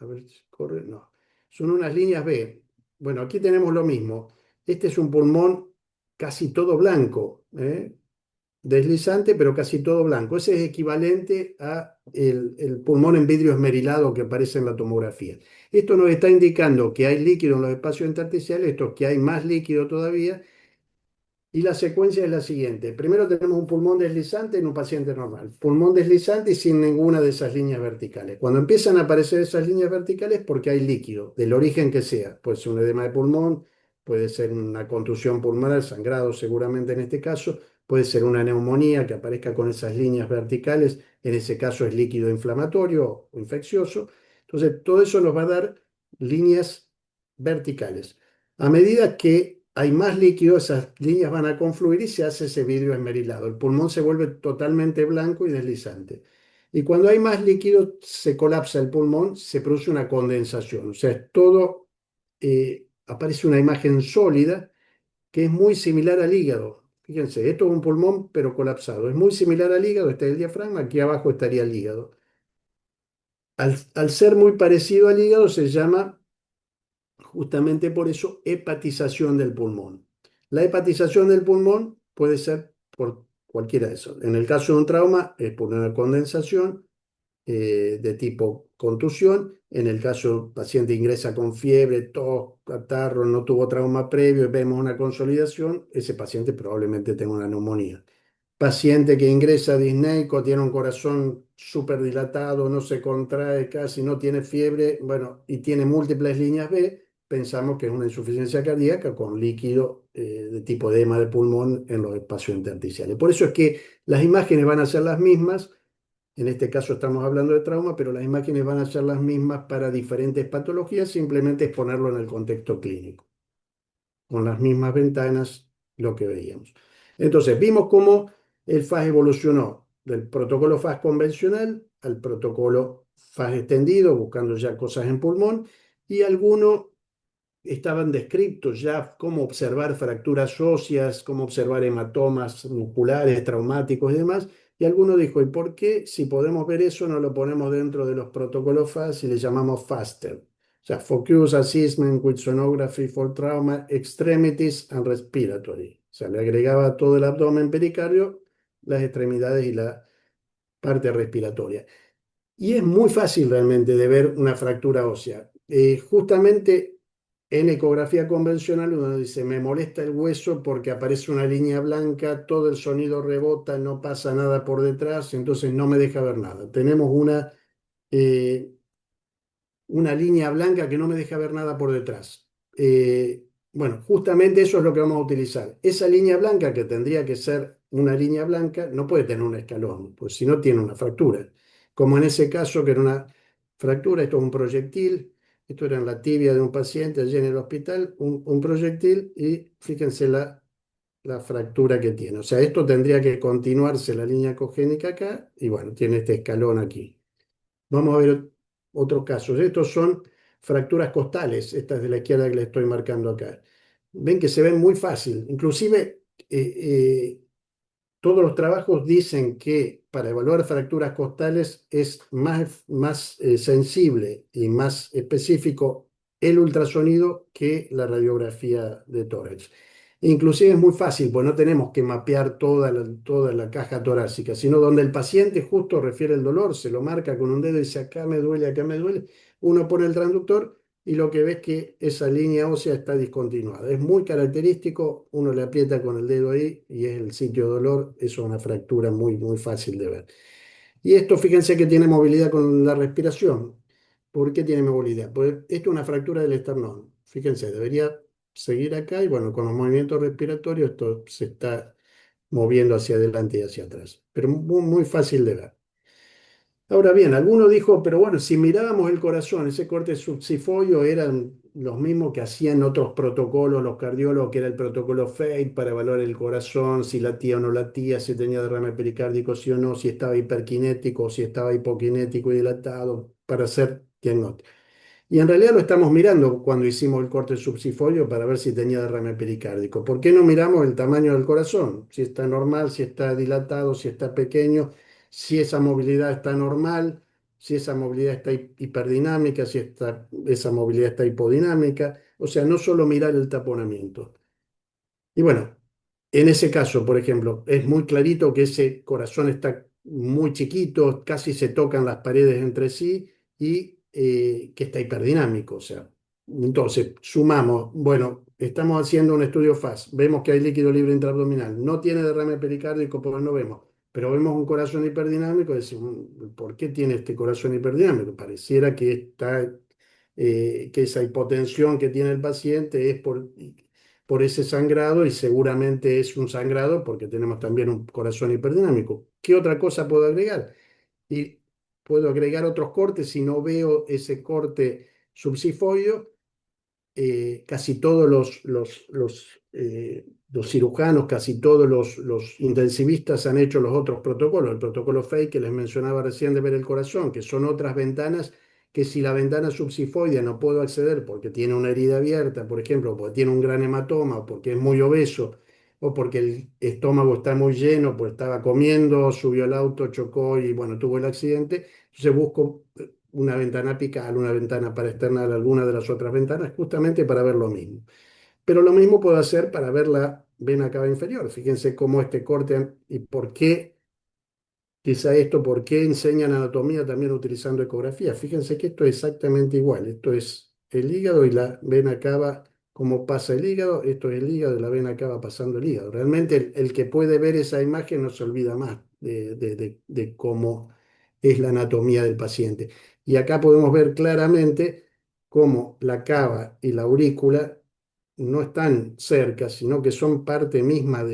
A ver si corre, no. Son unas líneas B. Bueno, aquí tenemos lo mismo. Este es un pulmón casi todo blanco, deslizante, pero casi todo blanco. Ese es equivalente a el pulmón en vidrio esmerilado que aparece en la tomografía. Esto nos está indicando que hay líquido en los espacios intersticiales, esto es que hay más líquido todavía, y la secuencia es la siguiente. Primero tenemos un pulmón deslizante en un paciente normal. Pulmón deslizante y sin ninguna de esas líneas verticales. Cuando empiezan a aparecer esas líneas verticales, porque hay líquido, del origen que sea. Puede ser un edema de pulmón, puede ser una contusión pulmonar, sangrado seguramente en este caso, puede ser una neumonía que aparezca con esas líneas verticales. En ese caso es líquido inflamatorio o infeccioso. Entonces, todo eso nos va a dar líneas verticales. A medida que hay más líquido, esas líneas van a confluir y se hace ese vidrio esmerilado. El pulmón se vuelve totalmente blanco y deslizante. Y cuando hay más líquido, se colapsa el pulmón, se produce una condensación. O sea, es todo, aparece una imagen sólida que es muy similar al hígado. Fíjense, esto es un pulmón pero colapsado. Es muy similar al hígado, está el diafragma, aquí abajo estaría el hígado. Al ser muy parecido al hígado se llama justamente por eso hepatización del pulmón. La hepatización del pulmón puede ser por cualquiera de esos. En el caso de un trauma es por una condensación de tipo contusión. En el caso paciente ingresa con fiebre, tos, catarro, no tuvo trauma previo y vemos una consolidación, ese paciente probablemente tenga una neumonía. Paciente que ingresa disneico, tiene un corazón súper dilatado, no se contrae casi, no tiene fiebre, bueno, y tiene múltiples líneas B, pensamos que es una insuficiencia cardíaca con líquido de tipo edema de pulmón en los espacios intersticiales. Por eso es que las imágenes van a ser las mismas, En este caso estamos hablando de trauma, pero las imágenes van a ser las mismas para diferentes patologías, simplemente es ponerlo en el contexto clínico, con las mismas ventanas, lo que veíamos. Entonces, vimos cómo el FAS evolucionó del protocolo FAS convencional al protocolo FAS extendido, buscando ya cosas en pulmón, y algunos estaban descritos ya cómo observar fracturas óseas, cómo observar hematomas musculares, traumáticos y demás. Y alguno dijo, ¿y por qué si podemos ver eso no lo ponemos dentro de los protocolos FAST y le llamamos FASTER? O sea, Focus Assessment with Sonography for Trauma, Extremities and Respiratory. O sea, le agregaba todo el abdomen pericardio, las extremidades y la parte respiratoria. Y es muy fácil realmente de ver una fractura ósea. Justamente en ecografía convencional uno dice, me molesta el hueso porque aparece una línea blanca, todo el sonido rebota, no pasa nada por detrás, entonces no me deja ver nada. Tenemos eh, una línea blanca que no me deja ver nada por detrás. Bueno, justamente eso es lo que vamos a utilizar. Esa línea blanca, que tendría que ser una línea blanca, no puede tener un escalón, pues si no tiene una fractura. Como en ese caso, que era una fractura, esto es un proyectil, esto era en la tibia de un paciente allí en el hospital, un proyectil, y fíjense la fractura que tiene. O sea, esto tendría que continuarse la línea cogénica acá, y bueno, tiene este escalón aquí. Vamos a ver otros casos. Estos son fracturas costales, estas de la izquierda que le estoy marcando acá. Ven que se ven muy fácil. Inclusive todos los trabajos dicen que para evaluar fracturas costales es más sensible y más específico el ultrasonido que la radiografía de tórax. Inclusive es muy fácil, pues no tenemos que mapear toda la caja torácica, sino donde el paciente justo refiere el dolor, se lo marca con un dedo y dice acá me duele, uno pone el transductor y lo que ve es que esa línea ósea está discontinuada. Es muy característico, uno le aprieta con el dedo ahí y es el sitio de dolor, eso es una fractura muy, muy fácil de ver. Y esto, fíjense que tiene movilidad con la respiración. ¿Por qué tiene movilidad? Pues esto es una fractura del esternón. Fíjense, debería seguir acá y bueno, con los movimientos respiratorios esto se está moviendo hacia adelante y hacia atrás. Pero muy, muy fácil de ver. Ahora bien, alguno dijo, pero bueno, si mirábamos el corazón, ese corte subsiforio eran los mismos que hacían otros protocolos, los cardiólogos, que era el protocolo FATE para evaluar el corazón, si latía o no latía, si tenía derrame pericárdico, sí o no, si estaba hiperkinético, si estaba hipokinético y dilatado, para hacer diagnóstico. Y en realidad lo estamos mirando cuando hicimos el corte subsiforio para ver si tenía derrame pericárdico. ¿Por qué no miramos el tamaño del corazón? Si está normal, si está dilatado, si está pequeño, si esa movilidad está normal, si esa movilidad está hiperdinámica, si esa movilidad está hipodinámica. O sea, no solo mirar el taponamiento. Y bueno, en ese caso, por ejemplo, es muy clarito que ese corazón está muy chiquito, casi se tocan las paredes entre sí y que está hiperdinámico. O sea, entonces sumamos, bueno, estamos haciendo un estudio FAS, vemos que hay líquido libre intraabdominal, no tiene derrame pericárdico porque no vemos, pero vemos un corazón hiperdinamico y decimos, ¿por qué tiene este corazón hiperdinámico? Pareciera que que esa hipotensión que tiene el paciente es por ese sangrado y seguramente es un sangrado porque tenemos también un corazón hiperdinámico. ¿Qué otra cosa puedo agregar? Y puedo agregar otros cortes si no veo ese corte subsiforio. Casi todos los cirujanos, casi todos los intensivistas han hecho los otros protocolos, el protocolo FAKE que les mencionaba recién de ver el corazón, que son otras ventanas que si la ventana subsifoidea no puedo acceder porque tiene una herida abierta, por ejemplo, o porque tiene un gran hematoma, o porque es muy obeso, o porque el estómago está muy lleno, pues estaba comiendo, subió al auto, chocó y bueno, tuvo el accidente, entonces busco una ventana apical, una ventana para externar alguna de las otras ventanas, justamente para ver lo mismo. Pero lo mismo puedo hacer para ver la vena cava inferior. Fíjense cómo este corte y por qué, quizá esto, por qué enseñan anatomía también utilizando ecografía. Fíjense que esto es exactamente igual. Esto es el hígado y la vena cava, cómo pasa el hígado. Esto es el hígado y la vena cava pasando el hígado. Realmente el que puede ver esa imagen no se olvida más de cómo es la anatomía del paciente. Y acá podemos ver claramente cómo la cava y la aurícula no están cerca, sino que son parte misma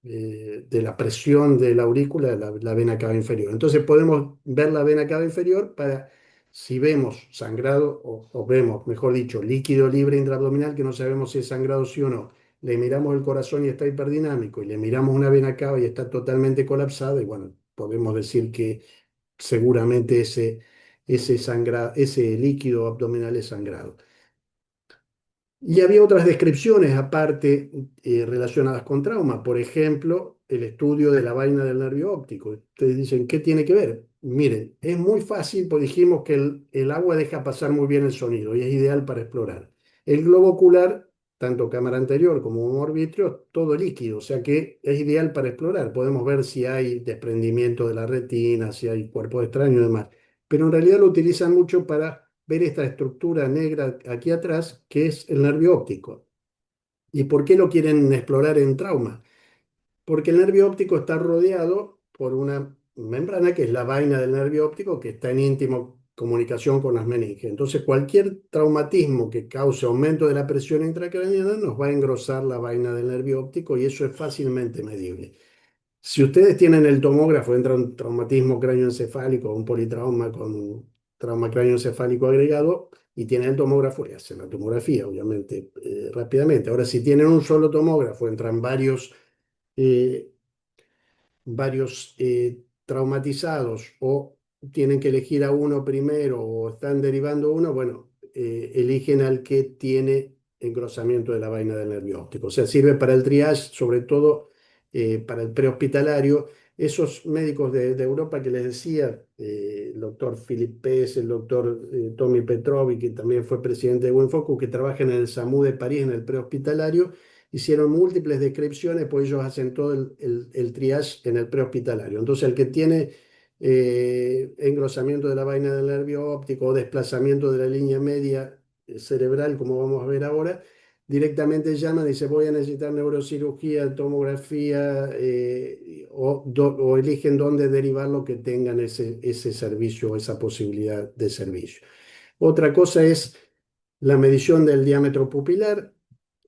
de la presión de la aurícula, la vena cava inferior. Entonces podemos ver la vena cava inferior para, si vemos sangrado o vemos, mejor dicho, líquido libre intraabdominal, que no sabemos si es sangrado sí o no, le miramos el corazón y está hiperdinámico, y le miramos una vena cava y está totalmente colapsada, y bueno, podemos decir que seguramente ese líquido abdominal es sangrado. Y había otras descripciones aparte relacionadas con trauma, por ejemplo, el estudio de la vaina del nervio óptico. Ustedes dicen, ¿qué tiene que ver? Miren, es muy fácil, pues dijimos que el agua deja pasar muy bien el sonido y es ideal para explorar. El globo ocular, tanto cámara anterior como humor vítreo, todo líquido, o sea que es ideal para explorar. Podemos ver si hay desprendimiento de la retina, si hay cuerpos extraños y demás, pero en realidad lo utilizan mucho para ver esta estructura negra aquí atrás, que es el nervio óptico. ¿Y por qué lo quieren explorar en trauma? Porque el nervio óptico está rodeado por una membrana que es la vaina del nervio óptico, que está en íntimo comunicación con las meninges. Entonces, cualquier traumatismo que cause aumento de la presión intracraneana nos va a engrosar la vaina del nervio óptico, y eso es fácilmente medible. Si ustedes tienen el tomógrafo, entra un traumatismo cráneoencefálico, un politrauma con trauma cráneoencefálico agregado, y tienen el tomógrafo, y hacen la tomografía, obviamente, rápidamente. Ahora, si tienen un solo tomógrafo, entran eh, varios traumatizados, o tienen que elegir a uno primero o están derivando uno, bueno, eligen al que tiene engrosamiento de la vaina del nervio óptico. O sea, sirve para el triage, sobre todo para el prehospitalario. Esos médicos de Europa que les decía, el doctor Philip Pes, el doctor Tommy Petrovi, que también fue presidente de Winfocus, que trabajan en el SAMU de París, en el prehospitalario, hicieron múltiples descripciones, pues ellos hacen todo el triage en el prehospitalario. Entonces, el que tiene engrosamiento de la vaina del nervio óptico o desplazamiento de la línea media cerebral, como vamos a ver ahora, directamente llama y dice, voy a necesitar neurocirugía, tomografía, o eligen dónde derivarlo, que tengan ese servicio o esa posibilidad de servicio. Otra cosa es la medición del diámetro pupilar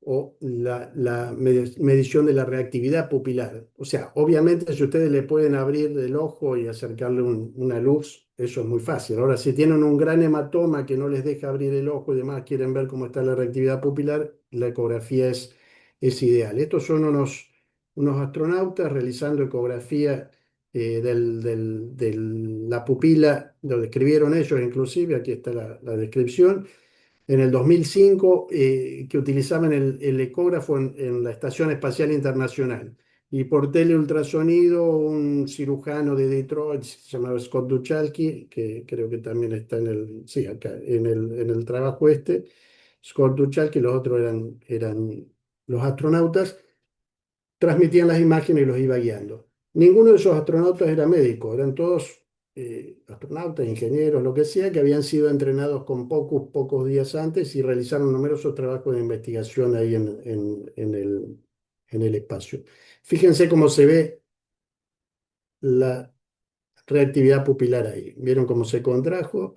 o la medición de la reactividad pupilar. O sea, obviamente si ustedes le pueden abrir el ojo y acercarle una luz, eso es muy fácil. Ahora, si tienen un gran hematoma que no les deja abrir el ojo y demás, quieren ver cómo está la reactividad pupilar, la ecografía es ideal. Estos son unos astronautas realizando ecografía de la pupila, lo describieron ellos inclusive, aquí está la descripción en el 2005, que utilizaban el ecógrafo en la Estación Espacial Internacional. Y por teleultrasonido, un cirujano de Detroit, se llamaba Scott Duchalky, que creo que también está sí, acá, en el trabajo este, Scott Duchalky, los otros eran los astronautas, transmitían las imágenes y los iba guiando. Ninguno de esos astronautas era médico, eran todos astronautas, ingenieros, lo que sea, que habían sido entrenados con pocos días antes y realizaron numerosos trabajos de investigación ahí en el espacio. Fíjense cómo se ve la reactividad pupilar ahí. ¿Vieron cómo se contrajo?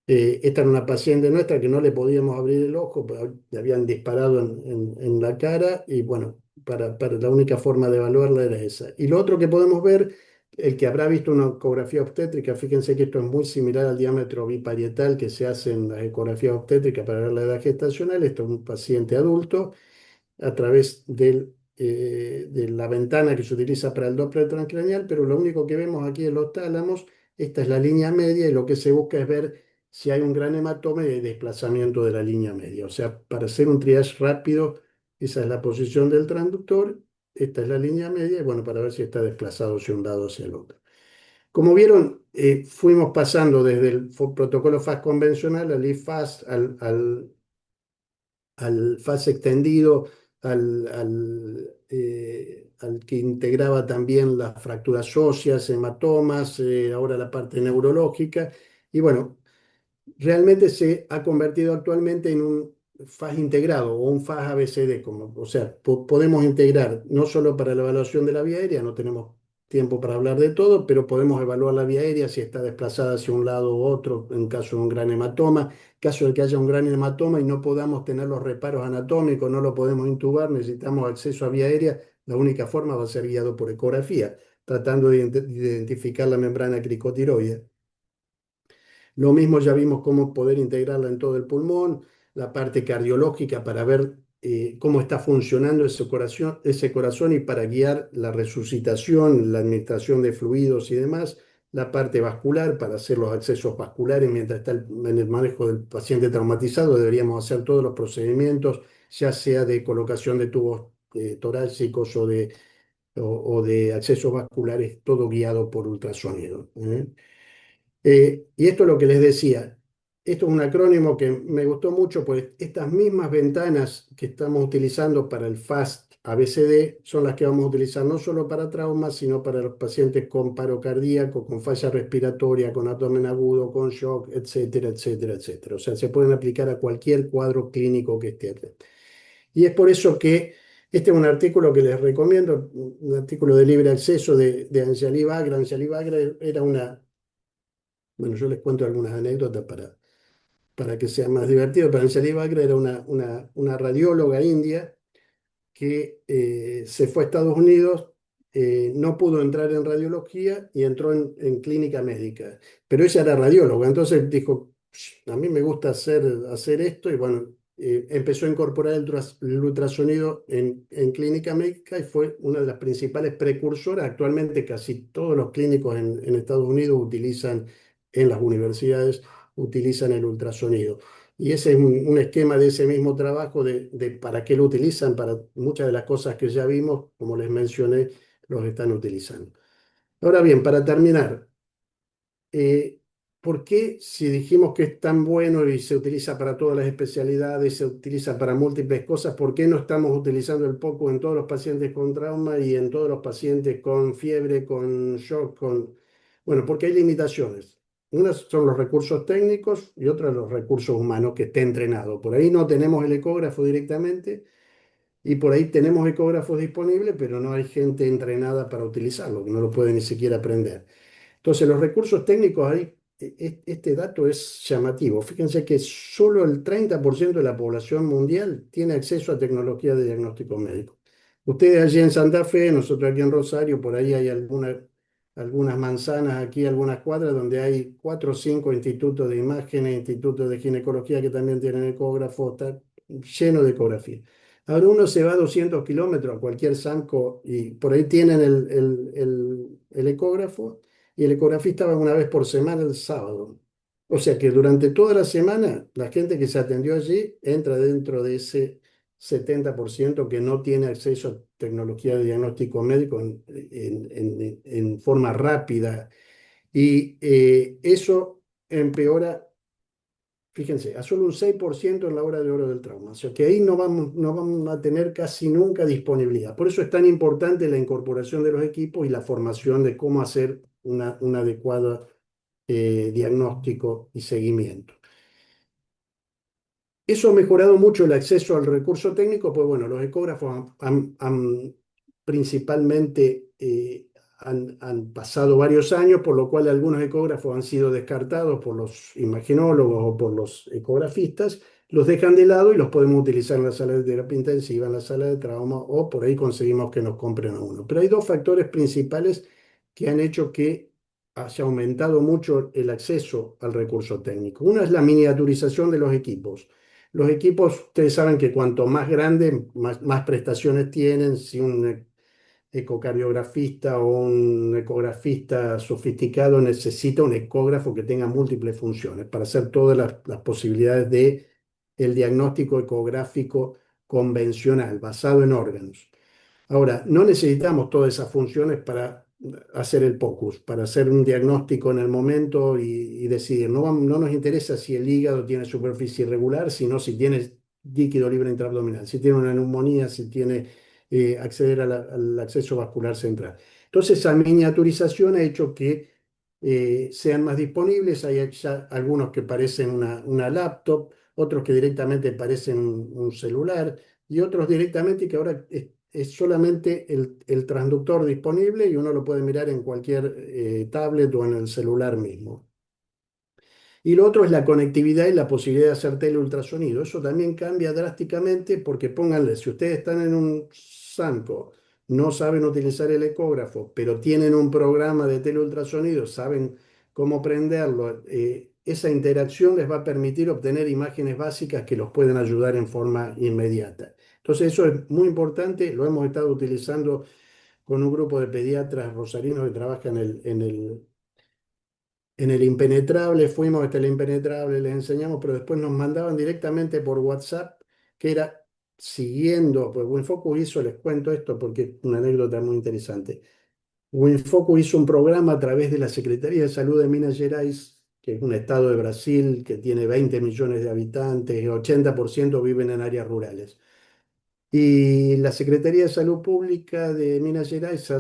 Esta era una paciente nuestra que no le podíamos abrir el ojo, pero le habían disparado en la cara, y bueno, para la única forma de evaluarla era esa. Y lo otro que podemos ver, el que habrá visto una ecografía obstétrica, fíjense que esto es muy similar al diámetro biparietal que se hace en las ecografías obstétricas para ver la edad gestacional. Esto es un paciente adulto a través de la ventana que se utiliza para el Doppler transcranial, pero lo único que vemos aquí en los tálamos, esta es la línea media, y lo que se busca es ver si hay un gran hematoma y desplazamiento de la línea media. O sea, para hacer un triage rápido, esa es la posición del transductor, esta es la línea media, y bueno, para ver si está desplazado hacia un lado o hacia el otro. Como vieron, fuimos pasando desde el protocolo FAST convencional al IFAST, al FAST extendido, al que integraba también las fracturas óseas, hematomas, ahora la parte neurológica. Y bueno, realmente se ha convertido actualmente en un FAS integrado o un FAS ABCD, o sea, podemos integrar no solo para la evaluación de la vía aérea, no tenemos tiempo para hablar de todo, pero podemos evaluar la vía aérea si está desplazada hacia un lado u otro en caso de un gran hematoma. Caso de que haya un gran hematoma y no podamos tener los reparos anatómicos, no lo podemos intubar, necesitamos acceso a vía aérea, la única forma va a ser guiado por ecografía, tratando de identificar la membrana cricotiroidea. Lo mismo ya vimos cómo poder integrarla en todo el pulmón, la parte cardiológica para ver cómo está funcionando ese corazón y para guiar la resucitación, la administración de fluidos y demás, la parte vascular para hacer los accesos vasculares mientras está en el manejo del paciente traumatizado, deberíamos hacer todos los procedimientos, ya sea de colocación de tubos torácicos o de accesos vasculares, todo guiado por ultrasonido. Y esto es lo que les decía. Esto es un acrónimo que me gustó mucho, pues estas mismas ventanas que estamos utilizando para el FAST ABCD son las que vamos a utilizar no solo para traumas, sino para los pacientes con paro cardíaco, con falla respiratoria, con abdomen agudo, con shock, etcétera, etcétera, etcétera. O sea, se pueden aplicar a cualquier cuadro clínico que esté. Y es por eso que este es un artículo que les recomiendo, un artículo de libre acceso de Anjali Bagra. Anjali Bagra era una. Bueno, yo les cuento algunas anécdotas para que sea más divertido. Pero Anjali Bagra era una radióloga india que se fue a Estados Unidos, no pudo entrar en radiología y entró en clínica médica. Pero ella era radióloga, entonces dijo, a mí me gusta hacer esto y bueno, empezó a incorporar el ultrasonido en clínica médica y fue una de las principales precursoras. Actualmente casi todos los clínicos en Estados Unidos utilizan, en las universidades, utilizan el ultrasonido. Y ese es un esquema de ese mismo trabajo de para qué lo utilizan, para muchas de las cosas que ya vimos, como les mencioné, los están utilizando. Ahora bien, para terminar, eh, ¿por qué si dijimos que es tan bueno y se utiliza para todas las especialidades, se utiliza para múltiples cosas, por qué no estamos utilizando el POCU en todos los pacientes con trauma y en todos los pacientes con fiebre, con shock, Bueno, porque hay limitaciones. Unas son los recursos técnicos y otras los recursos humanos que esté entrenado. Por ahí no tenemos el ecógrafo directamente y por ahí tenemos ecógrafos disponibles, pero no hay gente entrenada para utilizarlo, que no lo puede ni siquiera aprender. Entonces, los recursos técnicos ahí, este dato es llamativo. Fíjense que solo el 30% de la población mundial tiene acceso a tecnología de diagnóstico médico. Ustedes allí en Santa Fe, nosotros aquí en Rosario, por ahí hay algunas manzanas aquí, algunas cuadras donde hay 4 o 5 institutos de imágenes, institutos de ginecología que también tienen ecógrafo, está lleno de ecografía. Ahora uno se va a 200 kilómetros a cualquier SAMCO y por ahí tienen el ecógrafo y el ecografista va una vez por semana el sábado. O sea que durante toda la semana la gente que se atendió allí entra dentro de ese 70% que no tiene acceso a tecnología de diagnóstico médico en forma rápida. Y eso empeora, fíjense, a solo un 6% en la hora de oro del trauma. O sea que ahí no vamos a tener casi nunca disponibilidad. Por eso es tan importante la incorporación de los equipos y la formación de cómo hacer un adecuado diagnóstico y seguimiento. Eso ha mejorado mucho el acceso al recurso técnico, pues bueno, los ecógrafos principalmente han pasado varios años, por lo cual algunos ecógrafos han sido descartados por los imaginólogos o por los ecografistas, los dejan de lado y los podemos utilizar en la sala de terapia intensiva, en la sala de trauma o por ahí conseguimos que nos compren a uno. Pero hay dos factores principales que han hecho que haya aumentado mucho el acceso al recurso técnico. Una es la miniaturización de los equipos. Los equipos, ustedes saben que cuanto más grande, más prestaciones tienen. Si un ecocardiografista o un ecografista sofisticado necesita un ecógrafo que tenga múltiples funciones para hacer todas las posibilidades de el diagnóstico ecográfico convencional, basado en órganos. Ahora, no necesitamos todas esas funciones para hacer el POCUS, para hacer un diagnóstico en el momento y decidir. No nos interesa si el hígado tiene superficie irregular, sino si tiene líquido libre intraabdominal, si tiene una neumonía, si tiene acceder al acceso vascular central. Entonces, esa miniaturización ha hecho que sean más disponibles. Hay ya algunos que parecen una laptop, otros que directamente parecen un celular y otros directamente que ahora es solamente el transductor disponible y uno lo puede mirar en cualquier tablet o en el celular mismo. Y lo otro es la conectividad y la posibilidad de hacer teleultrasonido. Eso también cambia drásticamente porque pónganle, si ustedes están en un SAMCO no saben utilizar el ecógrafo, pero tienen un programa de teleultrasonido, saben cómo prenderlo, esa interacción les va a permitir obtener imágenes básicas que los pueden ayudar en forma inmediata. Entonces eso es muy importante, lo hemos estado utilizando con un grupo de pediatras rosarinos que trabajan en el Impenetrable. Fuimos hasta el Impenetrable, les enseñamos, pero después nos mandaban directamente por WhatsApp, que era siguiendo, pues WinFocus hizo, les cuento esto porque es una anécdota muy interesante. WinFocus hizo un programa a través de la Secretaría de Salud de Minas Gerais, que es un estado de Brasil que tiene 20 millones de habitantes, y 80% viven en áreas rurales. Y la Secretaría de Salud Pública de Minas Gerais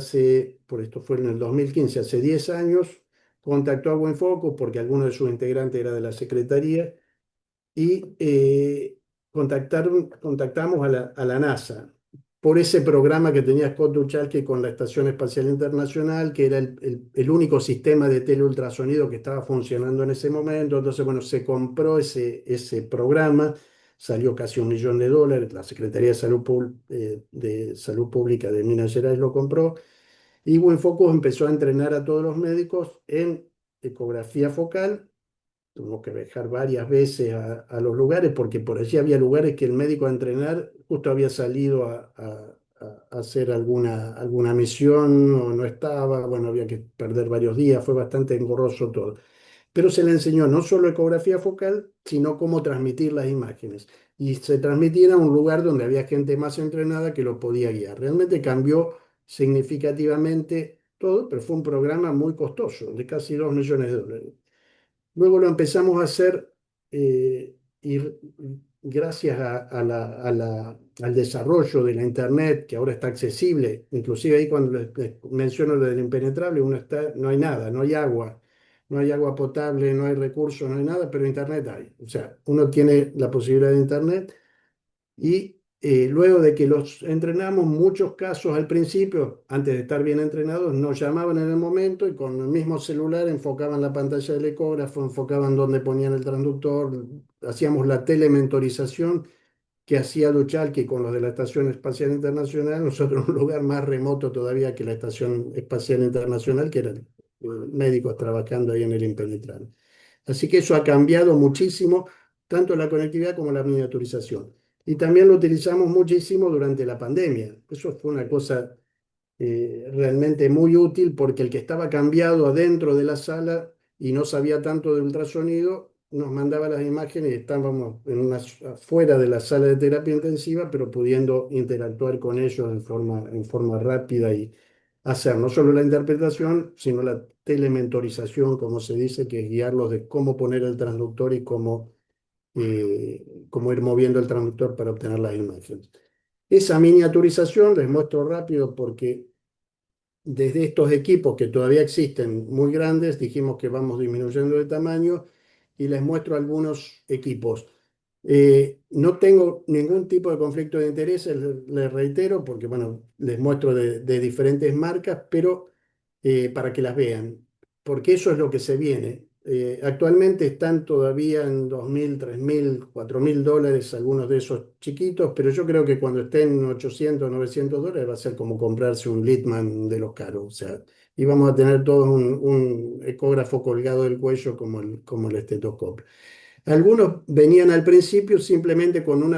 por esto fue en el 2015, hace 10 años, contactó a Buen Focus porque alguno de sus integrantes era de la Secretaría y contactamos a la NASA por ese programa que tenía Scott Dukhalky con la Estación Espacial Internacional, que era el único sistema de teleultrasonido que estaba funcionando en ese momento. Entonces, bueno, se compró ese programa, salió casi $1 millón, la Secretaría de Salud Pública de Minas Gerais lo compró, y Buen Focus empezó a entrenar a todos los médicos en ecografía focal. Tuvimos que viajar varias veces a los lugares porque por allí había lugares que el médico a entrenar justo había salido a hacer alguna misión o no estaba, bueno, había que perder varios días, fue bastante engorroso todo. Pero se le enseñó no solo ecografía focal, sino cómo transmitir las imágenes. Y se transmitía a un lugar donde había gente más entrenada que lo podía guiar. Realmente cambió significativamente todo, pero fue un programa muy costoso, de casi $2 millones. Luego lo empezamos a hacer y gracias al desarrollo de la Internet, que ahora está accesible, inclusive ahí cuando les menciono lo del impenetrable, no hay nada, no hay agua, no hay agua potable, no hay recursos, no hay nada, pero Internet hay. O sea, uno tiene la posibilidad de Internet y luego de que los entrenamos, muchos casos al principio, antes de estar bien entrenados, nos llamaban en el momento y con el mismo celular enfocaban la pantalla del ecógrafo, enfocaban dónde ponían el transductor, hacíamos la telementorización que hacía Duchalke con los de la Estación Espacial Internacional, nosotros en un lugar más remoto todavía que la Estación Espacial Internacional, que eran médicos trabajando ahí en el impenetrable. Así que eso ha cambiado muchísimo, tanto la conectividad como la miniaturización. Y también lo utilizamos muchísimo durante la pandemia. Eso fue una cosa realmente muy útil porque el que estaba cambiado adentro de la sala y no sabía tanto de ultrasonido, nos mandaba las imágenes y estábamos fuera de la sala de terapia intensiva, pero pudiendo interactuar con ellos en forma rápida y hacer no solo la interpretación, sino la telementorización, como se dice, que es guiarlos de cómo poner el transductor y cómo ir moviendo el transductor para obtener las imágenes. Esa miniaturización les muestro rápido porque desde estos equipos que todavía existen muy grandes, dijimos que vamos disminuyendo de tamaño y les muestro algunos equipos. No tengo ningún tipo de conflicto de intereses, les reitero, porque bueno, les muestro de diferentes marcas, pero para que las vean, porque eso es lo que se viene. Actualmente están todavía en 2.000, 3.000, $4.000 algunos de esos chiquitos, pero yo creo que cuando estén en 800, $900 va a ser como comprarse un Littmann de los caros. O sea, y vamos a tener todos un ecógrafo colgado del cuello como el estetoscopio. Algunos venían al principio simplemente con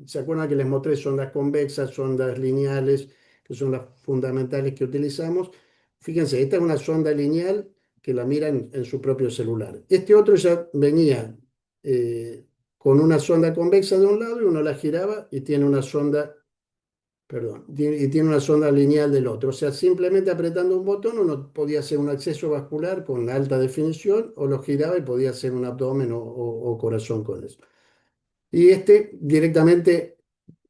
¿se acuerdan que les mostré sondas convexas, sondas lineales, que son las fundamentales que utilizamos? Fíjense, esta es una sonda lineal que la miran en su propio celular. Este otro ya venía con una sonda convexa de un lado y uno la giraba y tiene una sonda, perdón, y tiene una sonda lineal del otro. O sea, simplemente apretando un botón uno podía hacer un acceso vascular con alta definición o lo giraba y podía hacer un abdomen o corazón con eso. Y este directamente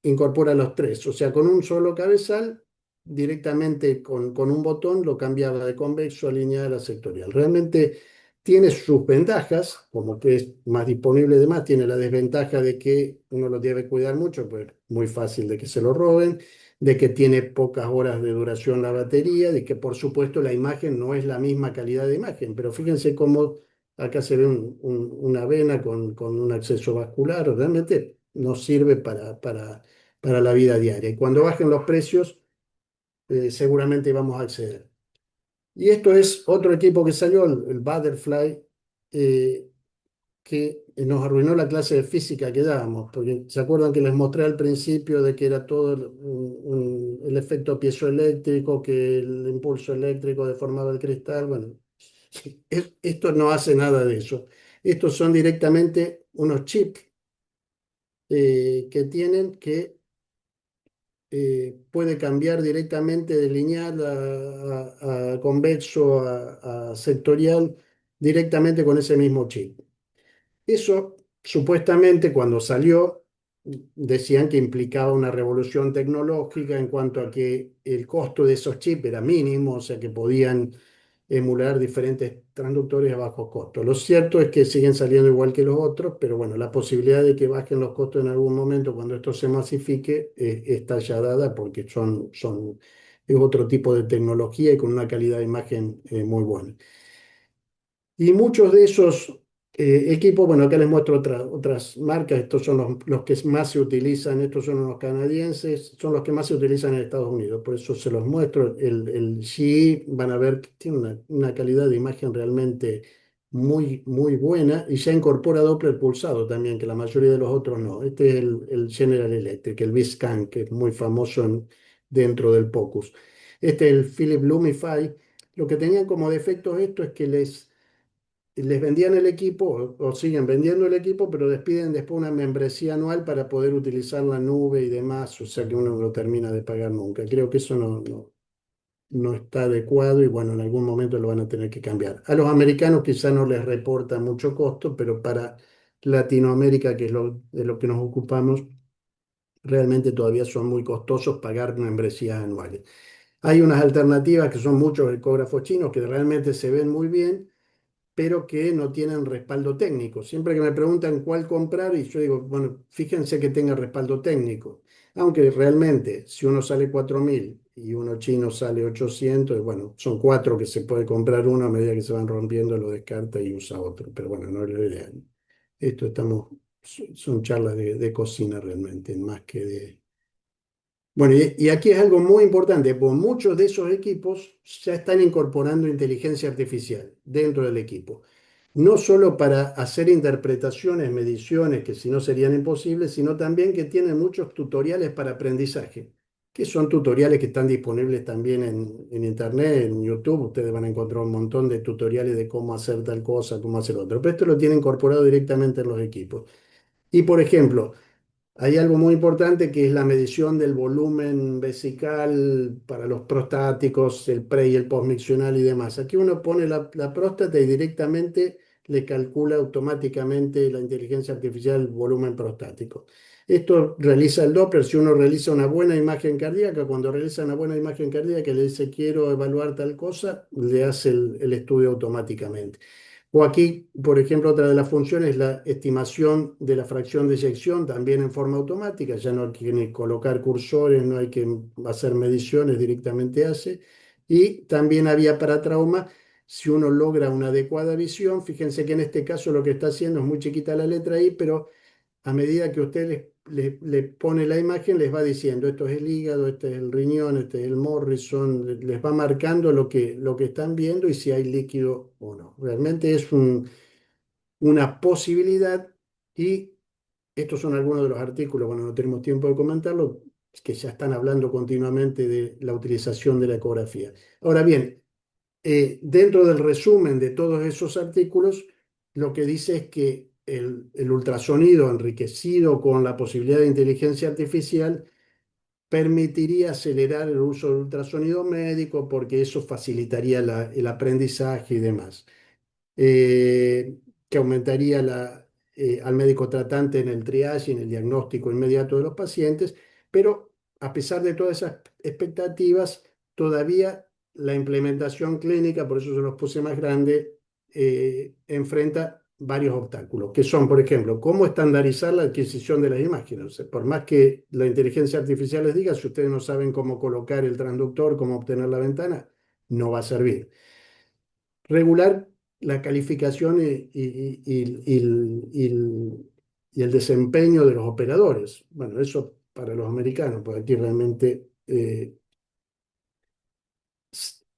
incorpora los tres, o sea, con un solo cabezal, directamente con un botón lo cambiaba de convexo a lineal a sectorial. Realmente tiene sus ventajas, como que es más disponible de más, tiene la desventaja de que uno lo debe cuidar mucho, pues muy fácil de que se lo roben, de que tiene pocas horas de duración la batería, de que por supuesto la imagen no es la misma calidad de imagen, pero fíjense cómo acá se ve una vena con un acceso vascular, realmente nos sirve para la vida diaria. Y cuando bajen los precios, seguramente vamos a acceder. Y esto es otro equipo que salió, el Butterfly, eh, que nos arruinó la clase de física que dábamos, porque se acuerdan que les mostré al principio de que era todo el efecto piezoeléctrico, que el impulso eléctrico deformaba el cristal. Bueno, esto no hace nada de eso. Estos son directamente unos chips que tienen que puede cambiar directamente de lineal a convexo a sectorial directamente con ese mismo chip. Eso supuestamente cuando salió decían que implicaba una revolución tecnológica en cuanto a que el costo de esos chips era mínimo, o sea que podían emular diferentes transductores a bajo costo. Lo cierto es que siguen saliendo igual que los otros, pero bueno, la posibilidad de que bajen los costos en algún momento cuando esto se masifique está ya dada porque es otro tipo de tecnología y con una calidad de imagen muy buena. Y muchos de esos equipos, bueno, acá les muestro otras marcas, estos son los que más se utilizan, estos son los canadienses, son los que más se utilizan en Estados Unidos, por eso se los muestro. El GE, van a ver que tiene una calidad de imagen realmente muy, muy buena y ya incorpora Doppler pulsado también, que la mayoría de los otros no. Este es el General Electric, el V-Scan, que es muy famoso dentro del POCUS. Este es el Philips Lumify. Lo que tenían como defectos esto es que les vendían el equipo o siguen vendiendo el equipo, pero despiden después una membresía anual para poder utilizar la nube y demás, o sea que uno no termina de pagar nunca. Creo que eso no está adecuado y bueno, en algún momento lo van a tener que cambiar. A los americanos quizá no les reporta mucho costo, pero para Latinoamérica, que es de lo que nos ocupamos, realmente todavía son muy costosos pagar membresías anuales. Hay unas alternativas que son muchos ecógrafos chinos que realmente se ven muy bien pero que no tienen respaldo técnico. Siempre que me preguntan cuál comprar, y yo digo, bueno, fíjense que tenga respaldo técnico. Aunque realmente, si uno sale 4.000 y uno chino sale 800, bueno, son cuatro que se puede comprar uno a medida que se van rompiendo, lo descarta y usa otro. Pero bueno, no es lo ideal. Esto son charlas de cocina realmente, más que de, bueno, y aquí es algo muy importante, porque muchos de esos equipos ya están incorporando inteligencia artificial dentro del equipo. No solo para hacer interpretaciones, mediciones, que si no serían imposibles, sino también que tienen muchos tutoriales para aprendizaje, que son tutoriales que están disponibles también en Internet, en YouTube. Ustedes van a encontrar un montón de tutoriales de cómo hacer tal cosa, cómo hacer otra. Pero esto lo tienen incorporado directamente en los equipos. Y por ejemplo, hay algo muy importante que es la medición del volumen vesical para los prostáticos, el pre y el postmiccional y demás. Aquí uno pone la próstata y directamente le calcula automáticamente la inteligencia artificial el volumen prostático. Esto realiza el Doppler. Si uno realiza una buena imagen cardíaca, cuando realiza una buena imagen cardíaca, le dice quiero evaluar tal cosa, le hace el estudio automáticamente. O aquí, por ejemplo, otra de las funciones es la estimación de la fracción de eyección, también en forma automática, ya no hay que ni colocar cursores, no hay que hacer mediciones, directamente hace. Y también había para trauma, si uno logra una adecuada visión, fíjense que en este caso lo que está haciendo es muy chiquita la letra I, pero a medida que usted le pone la imagen, les va diciendo, esto es el hígado, este es el riñón, este es el Morrison, les va marcando lo que están viendo y si hay líquido o no. Realmente es una posibilidad y estos son algunos de los artículos, bueno, no tenemos tiempo de comentarlo, que ya están hablando continuamente de la utilización de la ecografía. Ahora bien, dentro del resumen de todos esos artículos, lo que dice es que el ultrasonido enriquecido con la posibilidad de inteligencia artificial permitiría acelerar el uso del ultrasonido médico porque eso facilitaría el aprendizaje y demás, que aumentaría al médico tratante en el triage y en el diagnóstico inmediato de los pacientes, pero a pesar de todas esas expectativas, todavía la implementación clínica, por eso se los puse más grande, enfrenta varios obstáculos, que son, por ejemplo, cómo estandarizar la adquisición de las imágenes. O sea, por más que la inteligencia artificial les diga, si ustedes no saben cómo colocar el transductor, cómo obtener la ventana, no va a servir. Regular la calificación y el desempeño de los operadores. Bueno, eso para los americanos, porque aquí realmente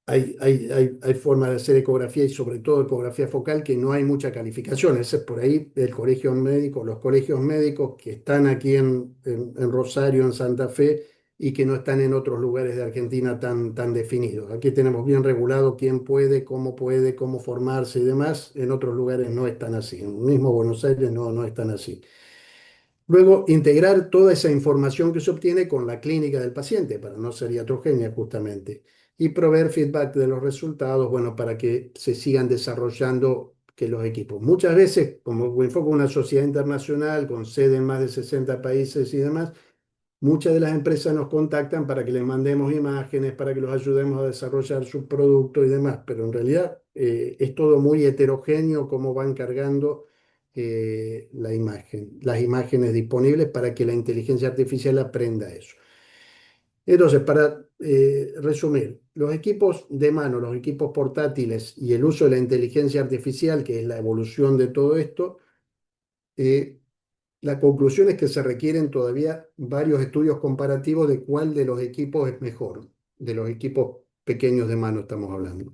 hay formas de hacer ecografía y sobre todo ecografía focal que no hay mucha calificación. Ese es por ahí el colegio médico, los colegios médicos que están aquí en Rosario, en Santa Fe, y que no están en otros lugares de Argentina tan definidos. Aquí tenemos bien regulado quién puede, cómo formarse y demás. En otros lugares no están así. En mismo Buenos Aires no están así. Luego, integrar toda esa información que se obtiene con la clínica del paciente para no ser iatrogenia justamente y proveer feedback de los resultados, bueno, para que se sigan desarrollando que los equipos. Muchas veces, como Winfoco es una sociedad internacional con sede en más de 60 países y demás, muchas de las empresas nos contactan para que les mandemos imágenes, para que los ayudemos a desarrollar su producto y demás, pero en realidad es todo muy heterogéneo cómo van cargando la imagen, las imágenes disponibles para que la inteligencia artificial aprenda eso. Entonces, para resumir, los equipos de mano, los equipos portátiles y el uso de la inteligencia artificial, que es la evolución de todo esto, eh, la conclusión es que se requieren todavía varios estudios comparativos de cuál de los equipos es mejor, de los equipos pequeños de mano estamos hablando.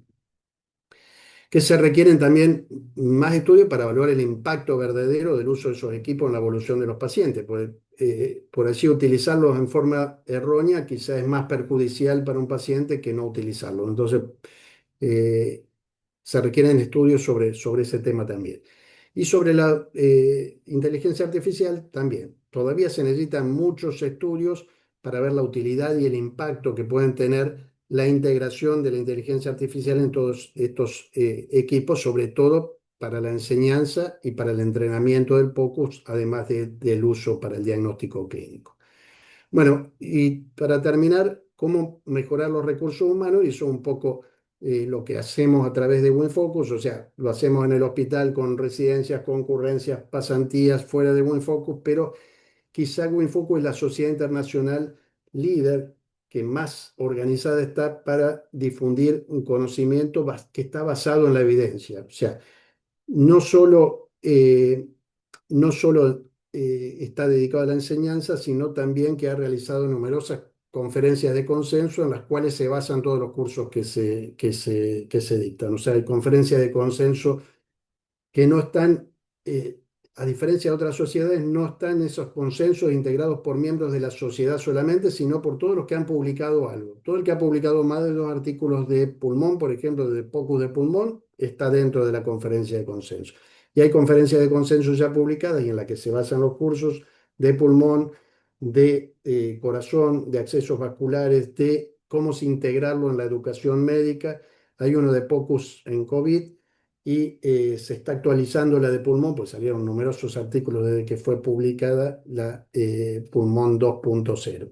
Que se requieren también más estudios para evaluar el impacto verdadero del uso de esos equipos en la evolución de los pacientes, pues, por así utilizarlos en forma errónea quizás es más perjudicial para un paciente que no utilizarlos. Entonces, eh, se requieren estudios sobre ese tema también. Y sobre la inteligencia artificial también. Todavía se necesitan muchos estudios para ver la utilidad y el impacto que pueden tener la integración de la inteligencia artificial en todos estos equipos, sobre todo para la enseñanza y para el entrenamiento del POCUS, además del uso para el diagnóstico clínico. Bueno, y para terminar, cómo mejorar los recursos humanos, y eso es un poco lo que hacemos a través de WinFocus, o sea, lo hacemos en el hospital con residencias, concurrencias, pasantías fuera de WinFocus, pero quizá WinFocus es la sociedad internacional líder que más organizada está para difundir un conocimiento que está basado en la evidencia. O sea, no solo, no solo está dedicado a la enseñanza, sino también que ha realizado numerosas conferencias de consenso en las cuales se basan todos los cursos que se dictan. O sea, hay conferencias de consenso que no están, a diferencia de otras sociedades, no están esos consensos integrados por miembros de la sociedad solamente, sino por todos los que han publicado algo. Todo el que ha publicado más de 2 artículos de pulmón, por ejemplo, de POCUS de pulmón, está dentro de la conferencia de consenso. Y hay conferencias de consenso ya publicadas y en las que se basan los cursos de pulmón, de corazón, de accesos vasculares, de cómo se integrarlo en la educación médica. Hay uno de POCUS en COVID y se está actualizando la de pulmón, pues salieron numerosos artículos desde que fue publicada la pulmón 2.0.